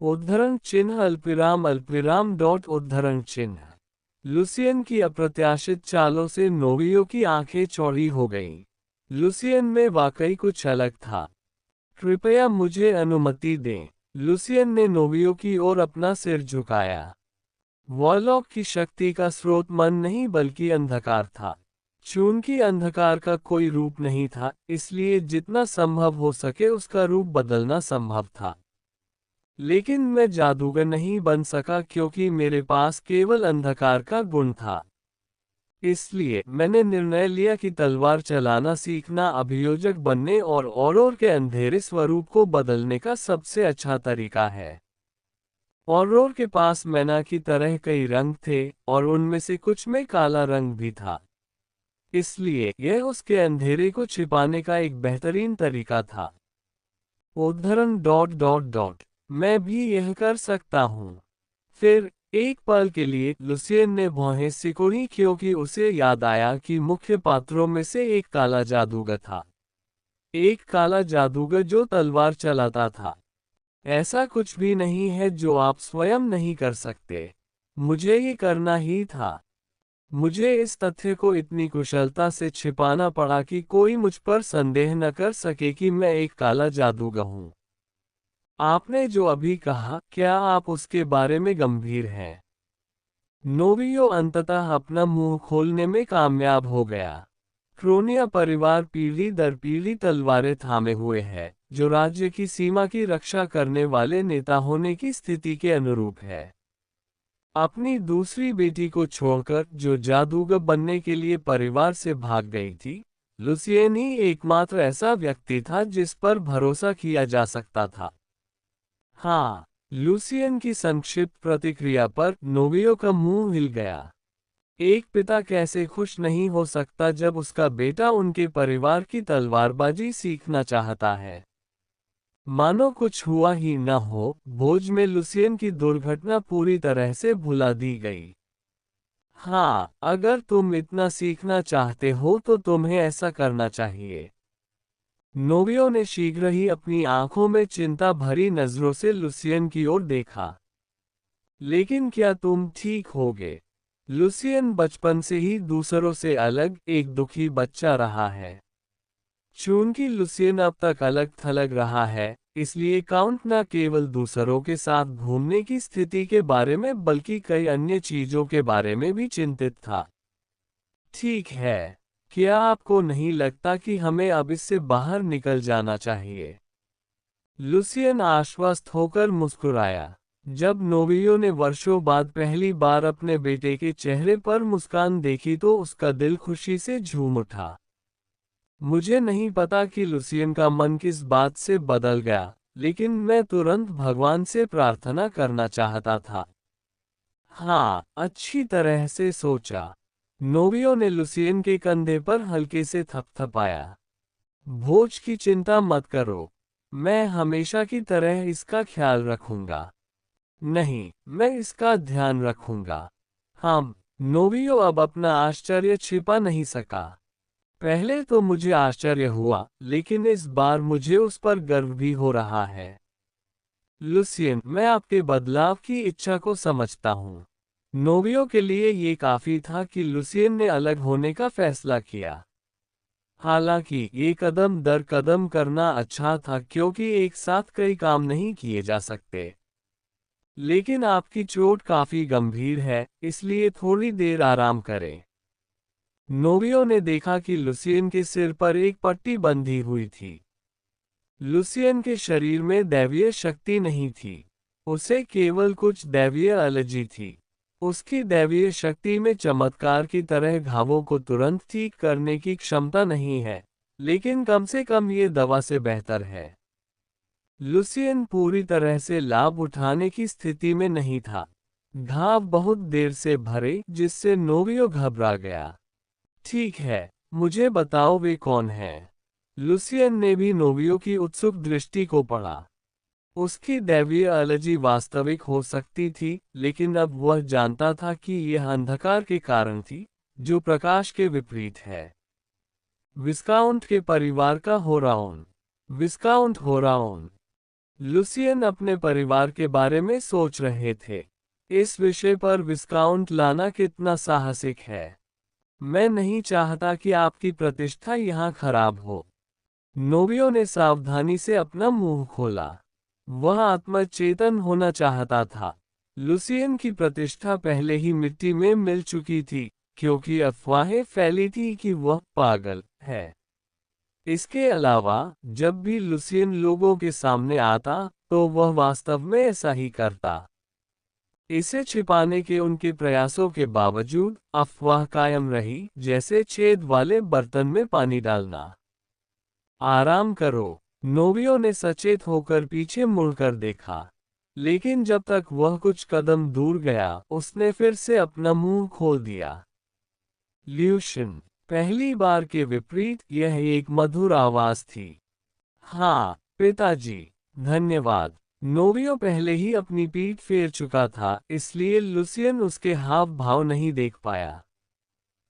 उद्धरण चिन्ह अल्पविराम अल्पविराम डॉट उद्धरण चिन्ह। लुसियन की अप्रत्याशित चालों से नोवियो की आंखें चौड़ी हो गईं। लुसियन में वाकई कुछ अलग था। कृपया मुझे अनुमति दें। लुसियन ने नोवियो की ओर अपना सिर झुकाया। वॉरलॉक की शक्ति का स्रोत मन नहीं बल्कि अंधकार था। चूंकि अंधकार का कोई रूप नहीं था, इसलिए जितना संभव हो सके उसका रूप बदलना संभव था। लेकिन मैं जादूगर नहीं बन सका क्योंकि मेरे पास केवल अंधकार का गुण था। इसलिए मैंने निर्णय लिया कि तलवार चलाना सीखना अभियोजक बनने और औरोर के अंधेरे स्वरूप को बदलने का सबसे अच्छा तरीका है। औरोर के पास मैना की तरह कई रंग थे, और उनमें से कुछ में काला रंग भी था। इसलिए यह उसके अंधेरे को छिपाने का एक बेहतरीन तरीका था। उद्धरण डॉट डॉट डॉट। मैं भी यह कर सकता हूँ। फिर एक पल के लिए लुसियन ने भौहें सिकुड़ी क्योंकि उसे याद आया कि मुख्य पात्रों में से एक काला जादूगर था। एक काला जादूगर जो तलवार चलाता था। ऐसा कुछ भी नहीं है जो आप स्वयं नहीं कर सकते। मुझे ये करना ही था। मुझे इस तथ्य को इतनी कुशलता से छिपाना पड़ा कि कोई मुझ पर संदेह न कर सके कि मैं एक काला जादूगर हूँ। आपने जो अभी कहा, क्या आप उसके बारे में गंभीर हैं? नोवियो अंततः अपना मुंह खोलने में कामयाब हो गया। क्रोनिया परिवार पीढ़ी दर पीढ़ी तलवारें थामे हुए है, जो राज्य की सीमा की रक्षा करने वाले नेता होने की स्थिति के अनुरूप है। अपनी दूसरी बेटी को छोड़कर, जो जादूगर बनने के लिए परिवार से भाग गई थी, लुसियन ही एकमात्र ऐसा व्यक्ति था जिस पर भरोसा किया जा सकता था। हाँ, लुसियन की संक्षिप्त प्रतिक्रिया पर नोवियो का मुंह हिल गया। एक पिता कैसे खुश नहीं हो सकता जब उसका बेटा उनके परिवार की तलवारबाजी सीखना चाहता है। मानो कुछ हुआ ही न हो, भोज में लुसियन की दुर्घटना पूरी तरह से भुला दी गई। हाँ, अगर तुम इतना सीखना चाहते हो तो तुम्हें ऐसा करना चाहिए। नोवियो ने शीघ्र ही अपनी आंखों में चिंता भरी नजरों से लुसियन की ओर देखा। लेकिन क्या तुम ठीक होगे? लुसियन बचपन से ही दूसरों से अलग एक दुखी बच्चा रहा है। चूंकि लुसियन अब तक अलग थलग रहा है, इसलिए काउंट न केवल दूसरों के साथ घूमने की स्थिति के बारे में बल्कि कई अन्य चीजों के बारे में भी चिंतित था। ठीक है, क्या आपको नहीं लगता कि हमें अब इससे बाहर निकल जाना चाहिए? लुसियन आश्वस्त होकर मुस्कुराया। जब नोवियो ने वर्षों बाद पहली बार अपने बेटे के चेहरे पर मुस्कान देखी तो उसका दिल खुशी से झूम उठा। मुझे नहीं पता कि लुसियन का मन किस बात से बदल गया, लेकिन मैं तुरंत भगवान से प्रार्थना करना चाहता था। हाँ, अच्छी तरह से सोचा। नोवियो ने लुसियन के कंधे पर हल्के से थपथपाया। भोज की चिंता मत करो। मैं हमेशा की तरह इसका ख्याल रखूंगा। नहीं, मैं इसका ध्यान रखूंगा। हम। नोवियो अब अपना आश्चर्य छिपा नहीं सका। पहले तो मुझे आश्चर्य हुआ, लेकिन इस बार मुझे उस पर गर्व भी हो रहा है। लुसियन, मैं आपके बदलाव की इच्छा को समझता हूँ। नोवियो के लिए ये काफी था कि लुसियन ने अलग होने का फैसला किया। हालांकि ये कदम दर कदम करना अच्छा था क्योंकि एक साथ कई काम नहीं किए जा सकते। लेकिन आपकी चोट काफी गंभीर है, इसलिए थोड़ी देर आराम करें। नोवियो ने देखा कि लुसियन के सिर पर एक पट्टी बंधी हुई थी। लुसियन के शरीर में दैवीय शक्ति नहीं थी। उसे केवल कुछ दैवीय एलर्जी थी। उसकी दैवीय शक्ति में चमत्कार की तरह घावों को तुरंत ठीक करने की क्षमता नहीं है, लेकिन कम से कम ये दवा से बेहतर है। लुसियन पूरी तरह से लाभ उठाने की स्थिति में नहीं था। घाव बहुत देर से भरे, जिससे नोवियो घबरा गया। ठीक है, मुझे बताओ वे कौन हैं? लुसियन ने भी नोवियो की उत्सुक दृष्टि को पढ़ा। उसकी दैवीय एलर्जी वास्तविक हो सकती थी, लेकिन अब वह जानता था कि यह अंधकार के कारण थी, जो प्रकाश के विपरीत है। विस्काउंट के परिवार का होराउन। विस्काउंट होराउन। लुसियन अपने परिवार के बारे में सोच रहे थे। इस विषय पर विस्काउंट लाना कितना साहसिक है। मैं नहीं चाहता कि आपकी प्रतिष्ठा यहाँ खराब हो। नोवियो ने सावधानी से अपना मुंह खोला। वह आत्मचेतन होना चाहता था। लुसियन की प्रतिष्ठा पहले ही मिट्टी में मिल चुकी थी, क्योंकि अफवाहें फैली थी कि वह पागल है। इसके अलावा, जब भी लुसियन लोगों के सामने आता, तो वह वास्तव में ऐसा ही करता। इसे छिपाने के उनके प्रयासों के बावजूद, अफवाह कायम रही, जैसे छेद वाले बर्तन में पानी डालना। आराम करो। नोवियो ने सचेत होकर पीछे मुड़कर देखा। लेकिन जब तक वह कुछ कदम दूर गया, उसने फिर से अपना मुंह खोल दिया। ल्यूशन। पहली बार के विपरीत, यह एक मधुर आवाज थी। हाँ, पिताजी। धन्यवाद। नोवियो पहले ही अपनी पीठ फेर चुका था, इसलिए लुसियन उसके हाव भाव नहीं देख पाया।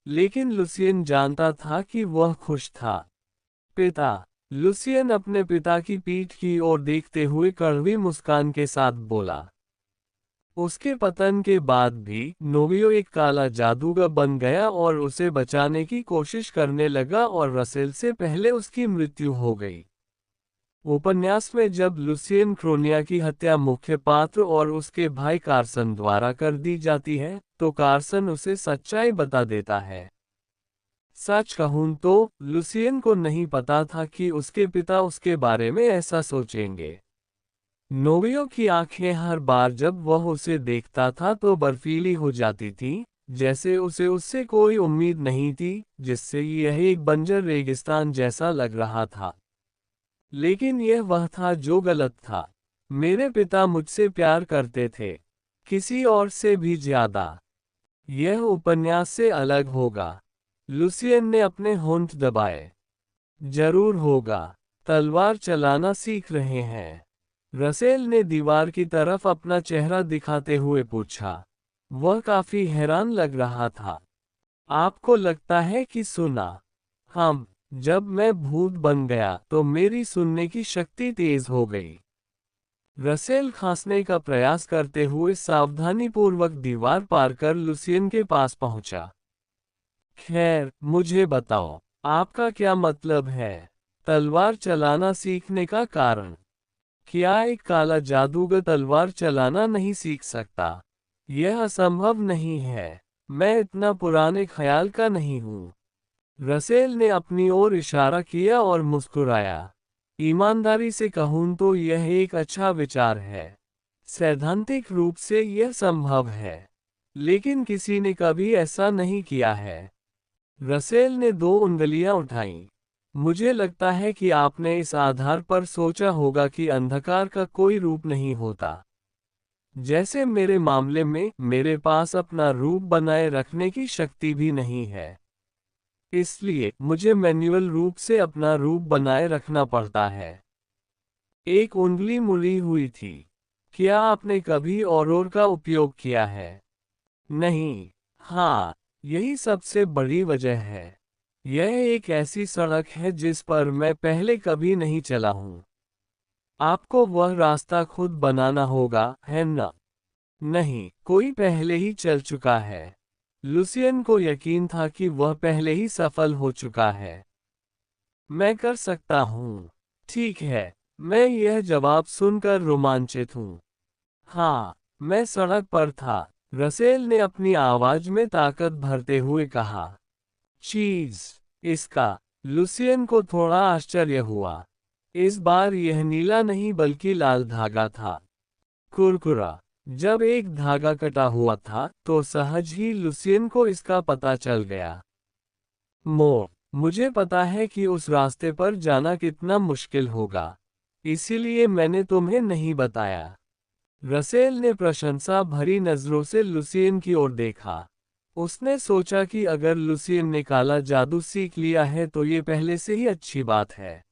लेकिन लुसियन जानता था कि वह खुश था। पिता। लुसियन अपने पिता की पीठ की ओर देखते हुए कड़वी मुस्कान के साथ बोला। उसके पतन के बाद भी नोवियो एक काला जादूगर बन गया और उसे बचाने की कोशिश करने लगा और रसेल से पहले उसकी मृत्यु हो गई। उपन्यास में जब लुसियन क्रोनिया की हत्या मुख्य पात्र और उसके भाई कार्सन द्वारा कर दी जाती है, तो कार्सन उसे सच्चाई बता देता है। सच कहूं तो, लुसियन को नहीं पता था कि उसके पिता उसके बारे में ऐसा सोचेंगे। नोवियो की आंखें हर बार जब वह उसे देखता था तो बर्फीली हो जाती थीं, जैसे उसे उससे कोई उम्मीद नहीं थी, जिससे यह एक बंजर रेगिस्तान जैसा लग रहा था। लेकिन यह वह था जो गलत था। मेरे पिता मुझसे प्यार करते थे, किसी और से भी ज्यादा। यह उपन्यास से अलग होगा। लुसियन ने अपने होंठ दबाए। जरूर होगा। तलवार चलाना सीख रहे हैं? रसेल ने दीवार की तरफ अपना चेहरा दिखाते हुए पूछा। वह काफी हैरान लग रहा था। आपको लगता है कि सुना? हम। जब मैं भूत बन गया तो मेरी सुनने की शक्ति तेज हो गई। रसेल खांसने का प्रयास करते हुए सावधानीपूर्वक दीवार पार कर लुसियन के पास पहुंचा। खैर, मुझे बताओ, आपका क्या मतलब है? तलवार चलाना सीखने का कारण? क्या एक काला जादूगर तलवार चलाना नहीं सीख सकता? यह असंभव नहीं है। मैं इतना पुराने ख्याल का नहीं हूँ। रसेल ने अपनी ओर इशारा किया और मुस्कुराया। ईमानदारी से कहूं तो यह एक अच्छा विचार है। सैद्धांतिक रूप से यह संभव है, लेकिन किसी ने कभी ऐसा नहीं किया है। रसेल ने 2 उंगलियां उठाईं। मुझे लगता है कि आपने इस आधार पर सोचा होगा कि अंधकार का कोई रूप नहीं होता। जैसे मेरे मामले में, मेरे पास अपना रूप बनाए रखने की शक्ति भी नहीं है। इसलिए मुझे मैन्युअल रूप से अपना रूप बनाए रखना पड़ता है। एक उंगली मुड़ी हुई थी। क्या आपने कभी औरों का उपयोग किया है? नहीं। हाँ, यही सबसे बड़ी वजह है। यह एक ऐसी सड़क है जिस पर मैं पहले कभी नहीं चला हूँ। आपको वह रास्ता खुद बनाना होगा, है ना? नहीं, कोई पहले ही चल चुका है। लुसियन को यकीन था कि वह पहले ही सफल हो चुका है। मैं कर सकता हूँ। ठीक है। मैं यह जवाब सुनकर रोमांचित हूँ। हाँ, मैं सड़क पर था। रसेल ने अपनी आवाज में ताकत भरते हुए कहा। चीज। इसका। लुसियन को थोड़ा आश्चर्य हुआ। इस बार यह नीला नहीं बल्कि लाल धागा था। कुरकुरा। जब एक धागा कटा हुआ था तो सहज ही लुसियन को इसका पता चल गया। मुझे पता है कि उस रास्ते पर जाना कितना मुश्किल होगा। इसीलिए मैंने तुम्हें नहीं बताया। रसेल ने प्रशंसा भरी नजरों से लुसियन की ओर देखा। उसने सोचा कि अगर लुसियन ने काला जादू सीख लिया है तो ये पहले से ही अच्छी बात है।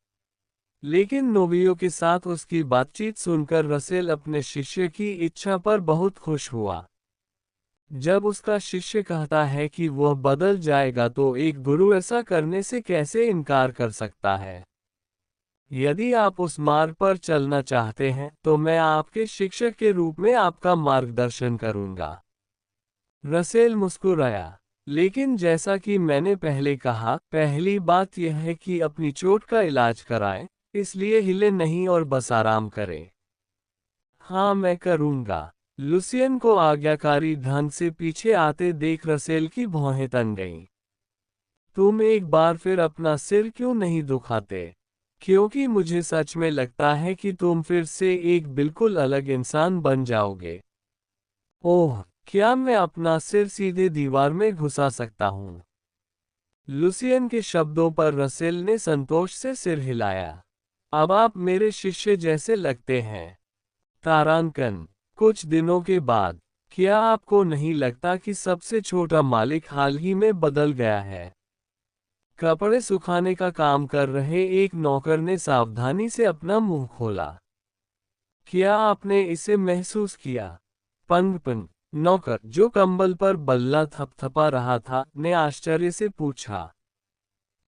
लेकिन नोवियो के साथ उसकी बातचीत सुनकर रसेल अपने शिष्य की इच्छा पर बहुत खुश हुआ। जब उसका शिष्य कहता है कि वह बदल जाएगा तो एक गुरु ऐसा करने से कैसे इनकार कर सकता है? यदि आप उस मार्ग पर चलना चाहते हैं तो मैं आपके शिक्षक के रूप में आपका मार्गदर्शन करूंगा। रसेल मुस्कुराया। लेकिन जैसा कि मैंने पहले कहा, पहली बात यह है कि अपनी चोट का इलाज कराएं, इसलिए हिले नहीं और बस आराम करें। हाँ, मैं करूंगा। लुसियन को आज्ञाकारी ढंग से पीछे आते देख रसेल की भौहें तन गईं। तुम एक बार फिर अपना सिर क्यों नहीं दुखाते? क्योंकि मुझे सच में लगता है कि तुम फिर से एक बिल्कुल अलग इंसान बन जाओगे। ओह, क्या मैं अपना सिर सीधे दीवार में घुसा सकता हूँ? लुसियन के शब्दों पर रसेल ने संतोष से सिर हिलाया। अब आप मेरे शिष्य जैसे लगते हैं। तारांकन। कुछ दिनों के बाद, क्या आपको नहीं लगता कि सबसे छोटा मालिक हाल ही में बदल गया है? कपड़े सुखाने का काम कर रहे एक नौकर ने सावधानी से अपना मुंह खोला। क्या आपने इसे महसूस किया? पंगपन। नौकर, जो कंबल पर बल्ला थपथपा रहा था, ने आश्चर्य से पूछा।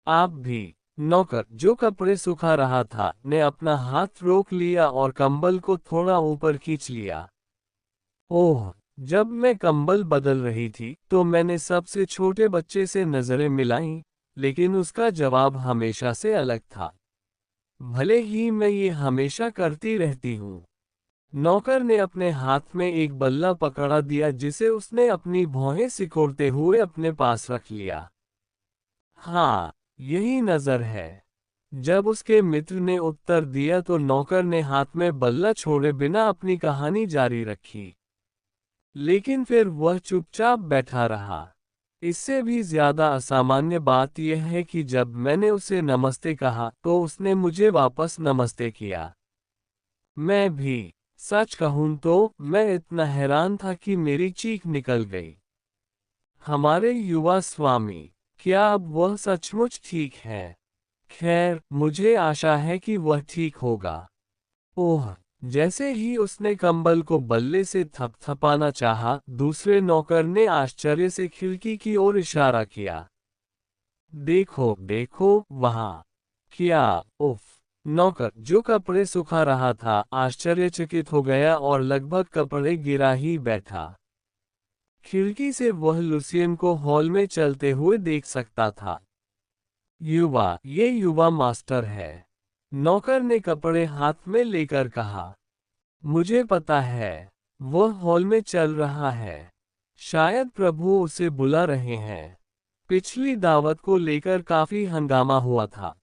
आप भी? नौकर, जो कपड़े सुखा रहा था, ने अपना हाथ रोक लिया और कंबल को थोड़ा ऊपर खींच लिया। ओह, जब मैं कंबल बदल रही थी तो मैंने सबसे छोटे बच्चे से नजरें मिलाईं, लेकिन उसका जवाब हमेशा से अलग था। भले ही मैं ये हमेशा करती रहती हूँ। नौकर ने अपने हाथ में एक बल्ला पकड़ा दिया जिसे उसने अपनी भौहें सिकोड़ते हुए अपने पास रख लिया। हाँ, यही नजर है। जब उसके मित्र ने उत्तर दिया तो नौकर ने हाथ में बल्ला छोड़े बिना अपनी कहानी जारी रखी। लेकिन फिर वह चुपचाप बैठा रहा। इससे भी ज्यादा असामान्य बात यह है कि जब मैंने उसे नमस्ते कहा तो उसने मुझे वापस नमस्ते किया। मैं भी। सच कहूं तो मैं इतना हैरान था कि मेरी चीख निकल गई। हमारे युवा स्वामी, क्या अब वह सचमुच ठीक है? खैर, मुझे आशा है कि वह ठीक होगा। ओह, जैसे ही उसने कंबल को बल्ले से थपथपाना चाहा, दूसरे नौकर ने आश्चर्य से खिड़की की ओर इशारा किया। देखो देखो वहां। क्या? उफ। नौकर, जो कपड़े सुखा रहा था, आश्चर्यचकित हो गया और लगभग कपड़े गिरा ही बैठा। खिड़की से वह लुसियन को हॉल में चलते हुए देख सकता था। ये युवा मास्टर है। नौकर ने कपड़े हाथ में लेकर कहा। मुझे पता है। वह हॉल में चल रहा है। शायद प्रभु उसे बुला रहे हैं। पिछली दावत को लेकर काफी हंगामा हुआ था।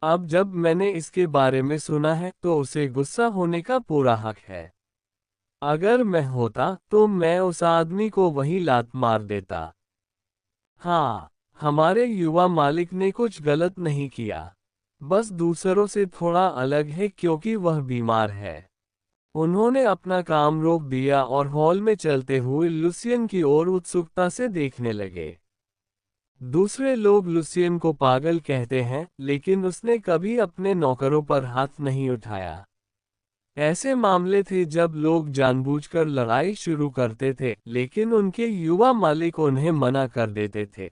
अब जब मैंने इसके बारे में सुना है तो उसे गुस्सा होने का पूरा हक है। अगर मैं होता तो मैं उस आदमी को वहीं लात मार देता। हाँ, हमारे युवा मालिक ने कुछ गलत नहीं किया। बस दूसरों से थोड़ा अलग है क्योंकि वह बीमार है। उन्होंने अपना काम रोक दिया और हॉल में चलते हुए लुसियन की ओर उत्सुकता से देखने लगे। दूसरे लोग लुसियन को पागल कहते हैं, लेकिन उसने कभी अपने नौकरों पर हाथ नहीं उठाया। ऐसे मामले थे जब लोग जानबूझकर लड़ाई शुरू करते थे, लेकिन उनके युवा मालिक उन्हें मना कर देते थे।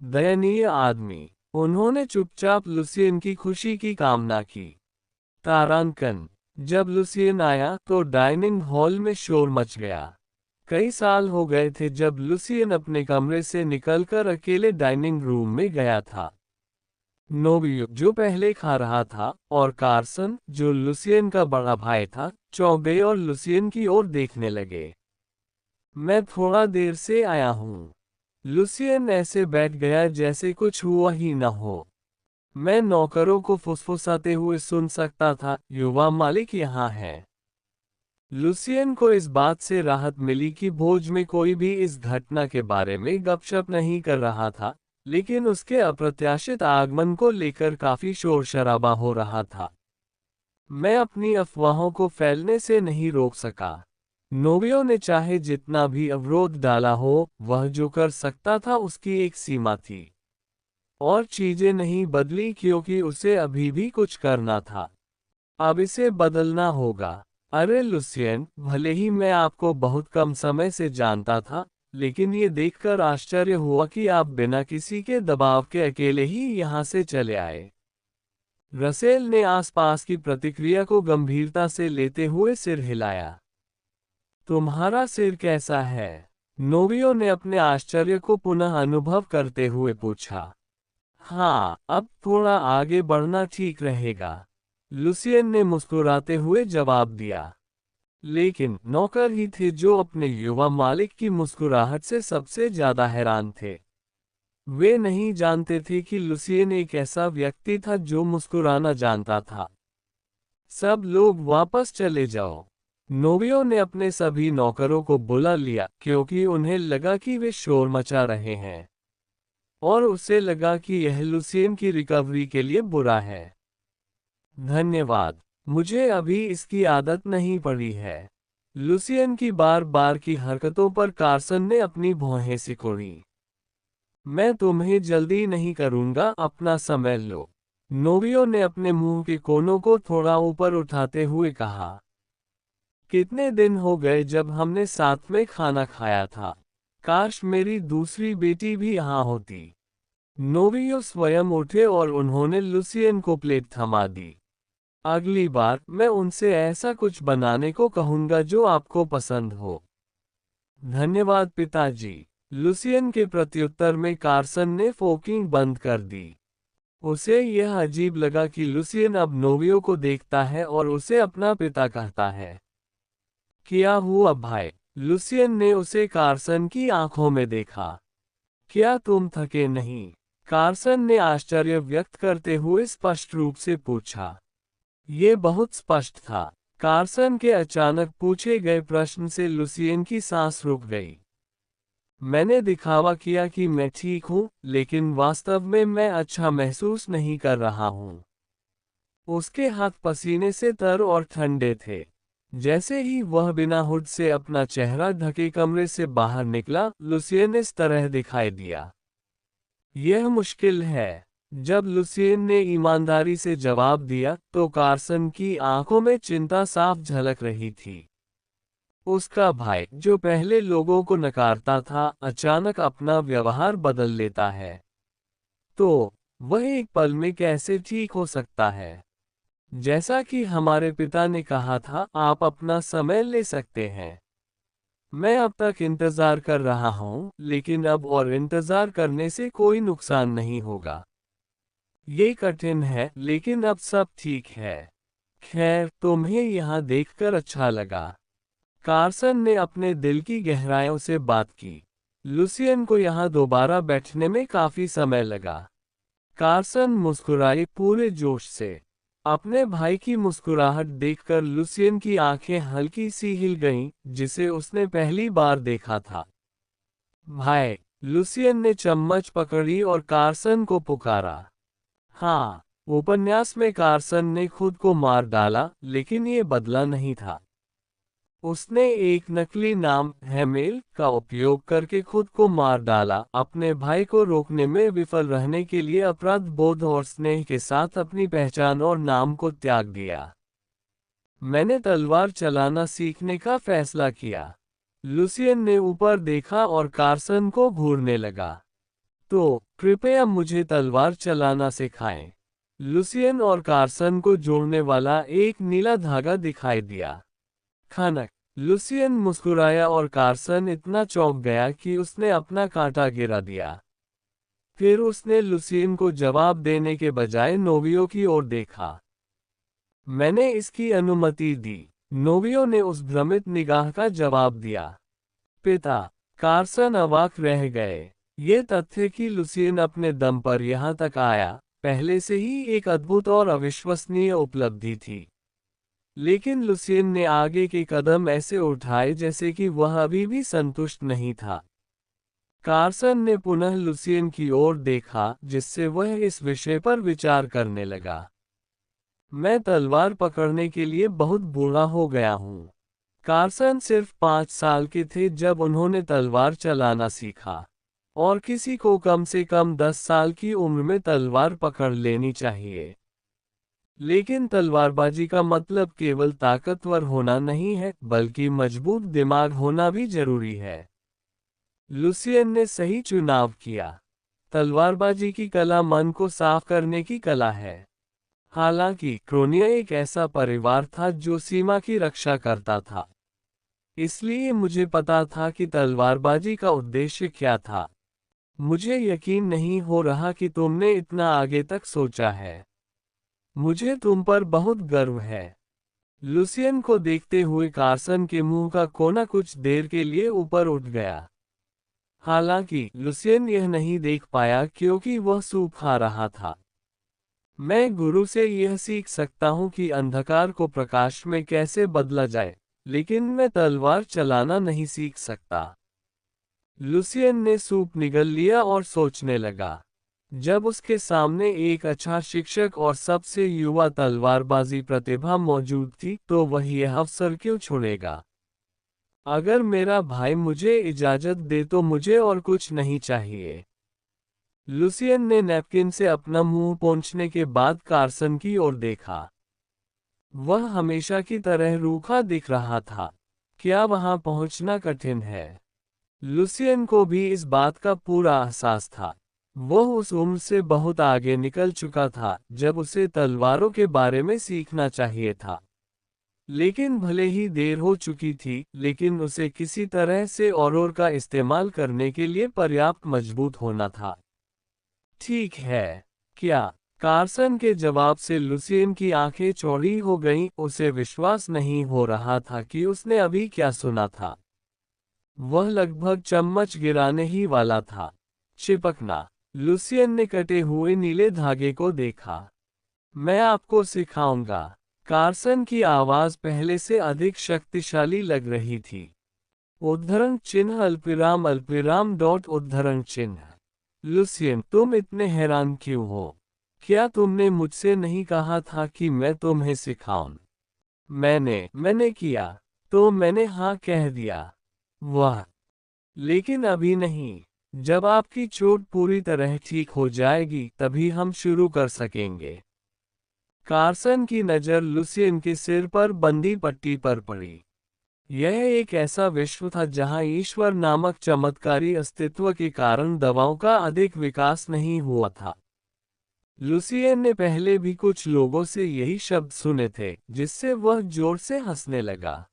दयनीय आदमी। उन्होंने चुपचाप लुसियन की खुशी की कामना की। तारांकन। जब लुसियन आया तो डाइनिंग हॉल में शोर मच गया। कई साल हो गए थे जब लुसियन अपने कमरे से निकलकर अकेले डाइनिंग रूम में गया था। नोबियो, जो पहले खा रहा था, और कार्सन, जो लुसियन का बड़ा भाई था, चौंक गए और लुसियन की ओर देखने लगे। मैं थोड़ा देर से आया हूँ। लुसियन ऐसे बैठ गया जैसे कुछ हुआ ही न हो। मैं नौकरों को फुसफुसाते हुए सुन सकता था, युवा मालिक यहाँ है। लुसियन को इस बात से राहत मिली कि भोज में कोई भी इस घटना के बारे में गपशप नहीं कर रहा था, लेकिन उसके अप्रत्याशित आगमन को लेकर काफी शोर शराबा हो रहा था। मैं अपनी अफवाहों को फैलने से नहीं रोक सका। नोबियो ने चाहे जितना भी अवरोध डाला हो, वह जो कर सकता था उसकी एक सीमा थी। और चीजें नहीं बदली क्योंकि उसे अभी भी कुछ करना था। अब इसे बदलना होगा। अरे लुसियन, भले ही मैं आपको बहुत कम समय से जानता था, लेकिन ये देखकर आश्चर्य हुआ कि आप बिना किसी के दबाव के अकेले ही यहाँ से चले आए। रसेल ने आसपास की प्रतिक्रिया को गंभीरता से लेते हुए सिर हिलाया। तुम्हारा सिर कैसा है? नोबियो ने अपने आश्चर्य को पुनः अनुभव करते हुए पूछा। हाँ, अब थोड़ा आगे बढ़ना ठीक रहेगा, लुसियन ने मुस्कुराते हुए जवाब दिया। लेकिन नौकर ही थे जो अपने युवा मालिक की मुस्कुराहट से सबसे ज्यादा हैरान थे। वे नहीं जानते थे कि लुसियन एक ऐसा व्यक्ति था जो मुस्कुराना जानता था। सब लोग वापस चले जाओ। नोबियो ने अपने सभी नौकरों को बुला लिया क्योंकि उन्हें लगा कि वे शोर मचा रहे हैं, और उसे लगा कि यह लुसियन की रिकवरी के लिए बुरा है। धन्यवाद, मुझे अभी इसकी आदत नहीं पड़ी है। लुसियन की बार बार की हरकतों पर कार्सन ने अपनी भौहें सिकोड़ी। मैं तुम्हें जल्दी नहीं करूंगा, अपना समय लो। नोबियो ने अपने मुंह के कोनों को थोड़ा ऊपर उठाते हुए कहा। कितने दिन हो गए जब हमने साथ में खाना खाया था। काश मेरी दूसरी बेटी भी यहाँ होती। नोबियो स्वयं उठे और उन्होंने लुसियन को प्लेट थमा दी। अगली बार मैं उनसे ऐसा कुछ बनाने को कहूंगा जो आपको पसंद हो। धन्यवाद पिताजी। लुसियन के प्रत्युत्तर में कार्सन ने फोकिंग बंद कर दी। उसे यह अजीब लगा कि लुसियन अब नोबियो को देखता है और उसे अपना पिता कहता है। क्या हुआ भाई? लुसियन ने उसे कार्सन की आंखों में देखा। क्या तुम थके नहीं? कार्सन ने आश्चर्य व्यक्त करते हुए स्पष्ट रूप से पूछा। ये बहुत स्पष्ट था। कार्सन के अचानक पूछे गए प्रश्न से लुसियन की सांस रुक गई। मैंने दिखावा किया कि मैं ठीक हूँ, लेकिन वास्तव में मैं अच्छा महसूस नहीं कर रहा हूँ। उसके हाथ पसीने से तर और ठंडे थे। जैसे ही वह बिना हुड से अपना चेहरा ढके कमरे से बाहर निकला, लुसियन इस तरह दिखाई दिया। यह मुश्किल है। जब लुसियन ने ईमानदारी से जवाब दिया, तो कार्सन की आंखों में चिंता साफ झलक रही थी। उसका भाई, जो पहले लोगों को नकारता था, अचानक अपना व्यवहार बदल लेता है। तो वह एक पल में कैसे ठीक हो सकता है? जैसा कि हमारे पिता ने कहा था, आप अपना समय ले सकते हैं। मैं अब तक इंतजार कर रहा हूं, लेकिन अब और इंतजार करने से कोई नुकसान नहीं होगा। ये कठिन है, लेकिन अब सब ठीक है। खैर, तुम्हें यहाँ देखकर अच्छा लगा। कार्सन ने अपने दिल की गहराइयों से बात की। लुसियन को यहाँ दोबारा बैठने में काफी समय लगा। कार्सन मुस्कुराए पूरे जोश से। अपने भाई की मुस्कुराहट देखकर लुसियन की आंखें हल्की सी हिल गईं, जिसे उसने पहली बार देखा था। भाई, लुसियन ने चम्मच पकड़ी और कार्सन को पुकारा। हाँ, उपन्यास में कार्सन ने खुद को मार डाला, लेकिन ये बदला नहीं था। उसने एक नकली नाम हेमेल का उपयोग करके खुद को मार डाला, अपने भाई को रोकने में विफल रहने के लिए अपराध बोध और स्नेह के साथ अपनी पहचान और नाम को त्याग दिया। मैंने तलवार चलाना सीखने का फैसला किया। लुसियन ने ऊपर देखा और कार्सन को घूरने लगा। तो कृपया मुझे तलवार चलाना सिखाएं। लुसियन और कार्सन को जोड़ने वाला एक नीला धागा दिखाई दिया। खनक। लुसियन मुस्कुराया और कार्सन इतना चौंक गया कि उसने अपना कांटा गिरा दिया। फिर उसने लुसियन को जवाब देने के बजाय नोवियो की ओर देखा। मैंने इसकी अनुमति दी। नोवियो ने उस भ्रमित निगाह का जवाब दिया। पिता। कार्सन अवाक रह गए। ये तथ्य कि लुसियन अपने दम पर यहाँ तक आया, पहले से ही एक अद्भुत और अविश्वसनीय उपलब्धि थी। लेकिन लुसियन ने आगे के कदम ऐसे उठाए जैसे कि वह अभी भी संतुष्ट नहीं था। कार्सन ने पुनः लुसियन की ओर देखा, जिससे वह इस विषय पर विचार करने लगा। मैं तलवार पकड़ने के लिए बहुत बूढ़ा हो गया हूँ। कार्सन सिर्फ 5 साल के थे जब उन्होंने तलवार चलाना सीखा, और किसी को कम से कम 10 साल की उम्र में तलवार पकड़ लेनी चाहिए। लेकिन तलवारबाजी का मतलब केवल ताकतवर होना नहीं है, बल्कि मजबूत दिमाग होना भी जरूरी है। लुसियन ने सही चुनाव किया। तलवारबाजी की कला मन को साफ करने की कला है। हालांकि क्रोनिया एक ऐसा परिवार था जो सीमा की रक्षा करता था, इसलिए मुझे पता था कि तलवारबाजी का उद्देश्य क्या था। मुझे यकीन नहीं हो रहा कि तुमने इतना आगे तक सोचा है। मुझे तुम पर बहुत गर्व है। लुसियन को देखते हुए कार्सन के मुंह का कोना कुछ देर के लिए ऊपर उठ गया। हालांकि लुसियन यह नहीं देख पाया क्योंकि वह सूप खा रहा था। मैं गुरु से यह सीख सकता हूँ कि अंधकार को प्रकाश में कैसे बदला जाए, लेकिन मैं तलवार चलाना नहीं सीख सकता। लुसियन ने सूप निगल लिया और सोचने लगा। जब उसके सामने एक अच्छा शिक्षक और सबसे युवा तलवारबाजी प्रतिभा मौजूद थी, तो वह यह अवसर क्यों छोड़ेगा। अगर मेरा भाई मुझे इजाजत दे तो मुझे और कुछ नहीं चाहिए। लुसियन ने नैपकिन से अपना मुंह पोंछने के बाद कार्सन की ओर देखा। वह हमेशा की तरह रूखा दिख रहा था। क्या वहां पहुंचना कठिन है? लुसियन को भी इस बात का पूरा एहसास था। वह उस उम्र से बहुत आगे निकल चुका था जब उसे तलवारों के बारे में सीखना चाहिए था। लेकिन भले ही देर हो चुकी थी, लेकिन उसे किसी तरह से औरों का इस्तेमाल करने के लिए पर्याप्त मजबूत होना था। ठीक है। क्या? कार्सन के जवाब से लुसियन की आंखें चौड़ी हो गईं, उसे विश्वास नहीं हो रहा था कि उसने अभी क्या सुना था। वह लगभग चम्मच गिराने ही वाला था। चिपकना। लुसियन ने कटे हुए नीले धागे को देखा। मैं आपको सिखाऊंगा। कार्सन की आवाज पहले से अधिक शक्तिशाली लग रही थी। उद्धरण चिन्ह अल्पविराम अल्पविराम डॉट उद्धरण चिन्ह। लुसियन, तुम इतने हैरान क्यों हो? क्या तुमने मुझसे नहीं कहा था कि मैं तुम्हें सिखाऊं? मैंने किया। तो मैंने हाँ कह दिया। वाह। लेकिन अभी नहीं। जब आपकी चोट पूरी तरह ठीक हो जाएगी तभी हम शुरू कर सकेंगे। कार्सन की नज़र लुसियन के सिर पर बंदी पट्टी पर पड़ी। यह एक ऐसा विश्व था जहां ईश्वर नामक चमत्कारी अस्तित्व के कारण दवाओं का अधिक विकास नहीं हुआ था। लुसियन ने पहले भी कुछ लोगों से यही शब्द सुने थे, जिससे वह जोर से हंसने लगा।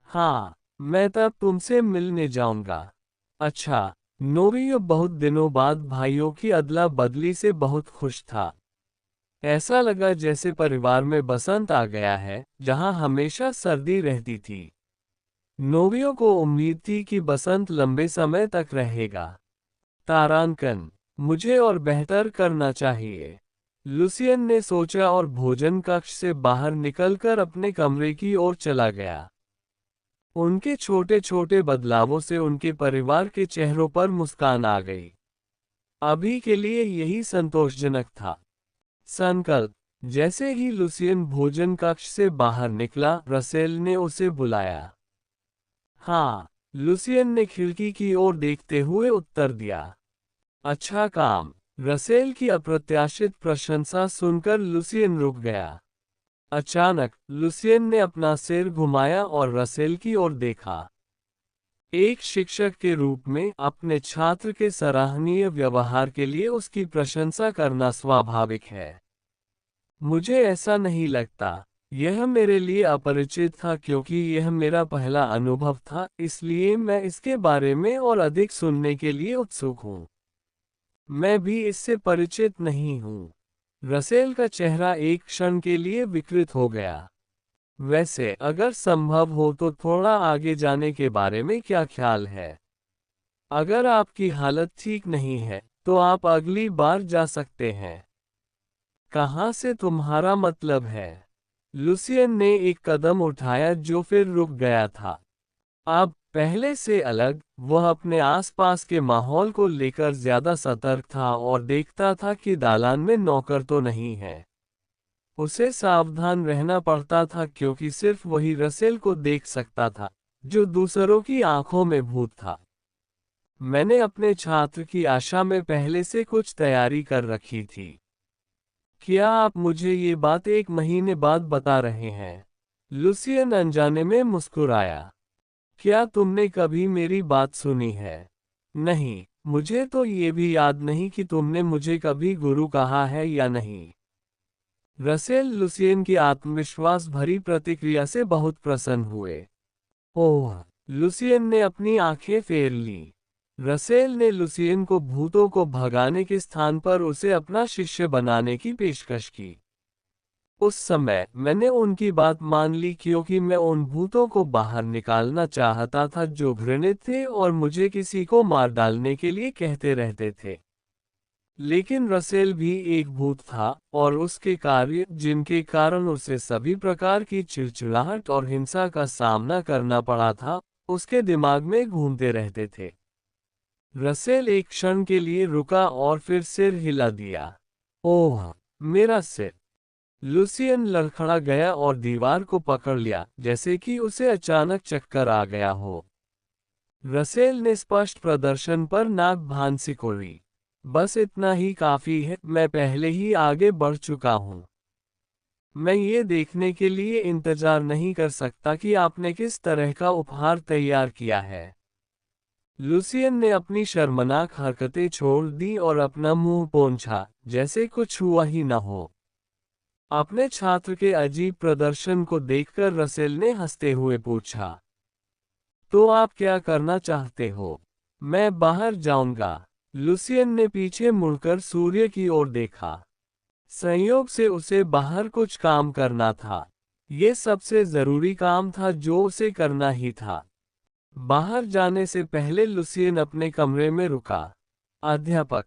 हाँ, मैं तब तुमसे मिलने जाऊंगा। अच्छा। नोरियो बहुत दिनों बाद भाइयों की अदला बदली से बहुत खुश था। ऐसा लगा जैसे परिवार में बसंत आ गया है, जहां हमेशा सर्दी रहती थी। नोवियो को उम्मीद थी कि बसंत लंबे समय तक रहेगा। तारांकन। मुझे और बेहतर करना चाहिए, लुसियन ने सोचा और भोजन कक्ष से बाहर निकलकर अपने कमरे की ओर चला गया। उनके छोटे छोटे बदलावों से उनके परिवार के चेहरों पर मुस्कान आ गई। अभी के लिए यही संतोषजनक था। संकल्प। जैसे ही लुसियन भोजन कक्ष से बाहर निकला, रसेल ने उसे बुलाया। हाँ, लुसियन ने खिड़की की ओर देखते हुए उत्तर दिया। अच्छा काम। रसेल की अप्रत्याशित प्रशंसा सुनकर लुसियन रुक गया। अचानक लुसियन ने अपना सिर घुमाया और रसेल की ओर देखा। एक शिक्षक के रूप में अपने छात्र के सराहनीय व्यवहार के लिए उसकी प्रशंसा करना स्वाभाविक है। मुझे ऐसा नहीं लगता। यह मेरे लिए अपरिचित था क्योंकि यह मेरा पहला अनुभव था, इसलिए मैं इसके बारे में और अधिक सुनने के लिए उत्सुक हूँ। मैं भी इससे परिचित नहीं हूँ। रसेल का चेहरा एक क्षण के लिए विकृत हो गया। वैसे अगर संभव हो तो थोड़ा आगे जाने के बारे में क्या ख्याल है? अगर आपकी हालत ठीक नहीं है, तो आप अगली बार जा सकते हैं। कहाँ से तुम्हारा मतलब है? लुसियन ने एक कदम उठाया जो फिर रुक गया था। अब पहले से अलग, वह अपने आसपास के माहौल को लेकर ज्यादा सतर्क था और देखता था कि दालान में नौकर तो नहीं है। उसे सावधान रहना पड़ता था क्योंकि सिर्फ वही रसेल को देख सकता था, जो दूसरों की आंखों में भूत था। मैंने अपने छात्र की आशा में पहले से कुछ तैयारी कर रखी थी। क्या आप मुझे ये बात 1 महीने बाद बता रहे हैं? लुसियन अनजाने में मुस्कुराया। क्या तुमने कभी मेरी बात सुनी है? नहीं, मुझे तो ये भी याद नहीं कि तुमने मुझे कभी गुरु कहा है या नहीं। रसेल लुसियन की आत्मविश्वास भरी प्रतिक्रिया से बहुत प्रसन्न हुए। ओह! लुसियन ने अपनी आंखें फेर लीं। रसेल ने लुसियन को भूतों को भगाने के स्थान पर उसे अपना शिष्य बनाने की पेशकश की। उस समय मैंने उनकी बात मान ली क्योंकि मैं उन भूतों को बाहर निकालना चाहता था जो घृणित थे और मुझे किसी को मार डालने के लिए कहते रहते थे। लेकिन रसेल भी एक भूत था, और उसके कार्य, जिनके कारण उसे सभी प्रकार की चिड़चिड़ाहट और हिंसा का सामना करना पड़ा था, उसके दिमाग में घूमते रहते थे। रसेल एक क्षण के लिए रुका और फिर सिर हिला दिया। ओह, मेरा सिर! लुसियन लड़खड़ा गया और दीवार को पकड़ लिया, जैसे कि उसे अचानक चक्कर आ गया हो। रसेल ने स्पष्ट प्रदर्शन पर नाक भान सिकोड़ी। बस इतना ही काफी है, मैं पहले ही आगे बढ़ चुका हूँ। मैं ये देखने के लिए इंतजार नहीं कर सकता कि आपने किस तरह का उपहार तैयार किया है। लुसियन ने अपनी शर्मनाक हरकतें छोड़ दी और अपना मुंह पोंछा, जैसे कुछ हुआ ही न हो। अपने छात्र के अजीब प्रदर्शन को देखकर रसेल ने हंसते हुए पूछा, तो आप क्या करना चाहते हो? मैं बाहर जाऊंगा। लुसियन ने पीछे मुड़कर सूर्य की ओर देखा। संयोग से उसे बाहर कुछ काम करना था। ये सबसे जरूरी काम था जो उसे करना ही था। बाहर जाने से पहले लुसियन अपने कमरे में रुका। अध्यापक!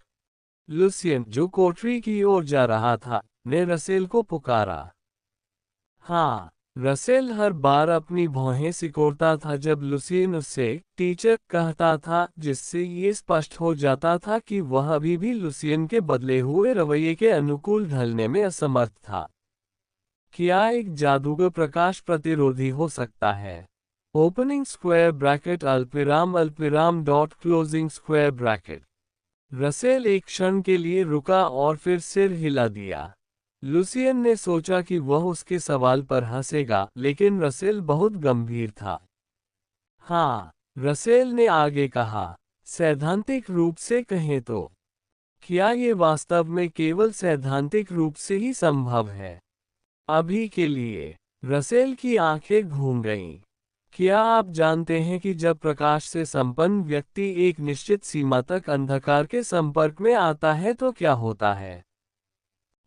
लुसियन, जो कोठरी की ओर जा रहा था, ने रसेल को पुकारा। हाँ, रसेल हर बार अपनी भौहें सिकोड़ता था जब लुसियन उससे टीचर कहता था, जिससे ये स्पष्ट हो जाता था कि वह अभी भी लुसियन के बदले हुए रवैये के अनुकूल ढलने में असमर्थ था। क्या एक जादूगर प्रकाश प्रतिरोधी हो सकता है? ओपनिंग स्क्वायर ब्रैकेट अल्पविराम dot closing square bracket. Russell एक क्षण के लिए रुका और फिर सिर हिला दिया। लुसियन ने सोचा कि वह उसके सवाल पर हंसेगा, लेकिन रसेल बहुत गंभीर था। हाँ, रसेल ने आगे कहा, सैद्धांतिक रूप से कहें तो क्या ये वास्तव में केवल सैद्धांतिक रूप से ही संभव है? अभी के लिए। रसेल की आंखें घूम गईं। क्या आप जानते हैं कि जब प्रकाश से संपन्न व्यक्ति एक निश्चित सीमा तक अंधकार के संपर्क में आता है तो क्या होता है?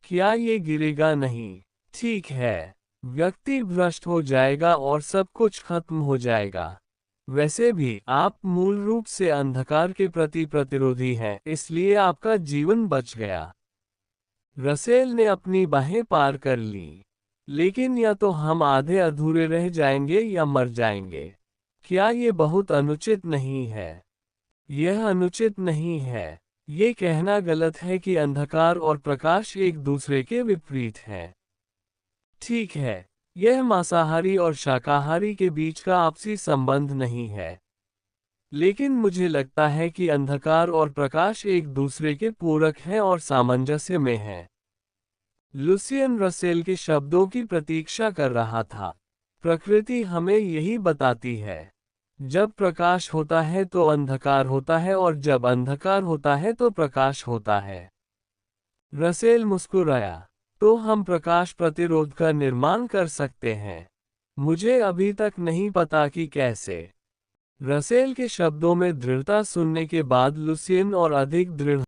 क्या ये गिरेगा नहीं? ठीक है। व्यक्ति भ्रष्ट हो जाएगा और सब कुछ खत्म हो जाएगा। वैसे भी आप मूल रूप से अंधकार के प्रति प्रतिरोधी हैं, इसलिए आपका जीवन बच गया। रसेल ने अपनी बाहें पार कर ली। लेकिन या तो हम आधे अधूरे रह जाएंगे या मर जाएंगे। क्या ये बहुत अनुचित नहीं है? यह अनुचित नहीं है। ये कहना गलत है कि अंधकार और प्रकाश एक दूसरे के विपरीत हैं। ठीक है, यह मांसाहारी और शाकाहारी के बीच का आपसी संबंध नहीं है। लेकिन मुझे लगता है कि अंधकार और प्रकाश एक दूसरे के पूरक हैं और सामंजस्य में हैं। लुसियन रसेल के शब्दों की प्रतीक्षा कर रहा था। प्रकृति हमें यही बताती है। जब प्रकाश होता है तो अंधकार होता है और जब अंधकार होता है तो प्रकाश होता है। रसेल मुस्कुराया। तो हम प्रकाश प्रतिरोध का निर्माण कर सकते हैं। मुझे अभी तक नहीं पता कि कैसे। रसेल के शब्दों में दृढ़ता सुनने के बाद लुसियन और अधिक दृढ़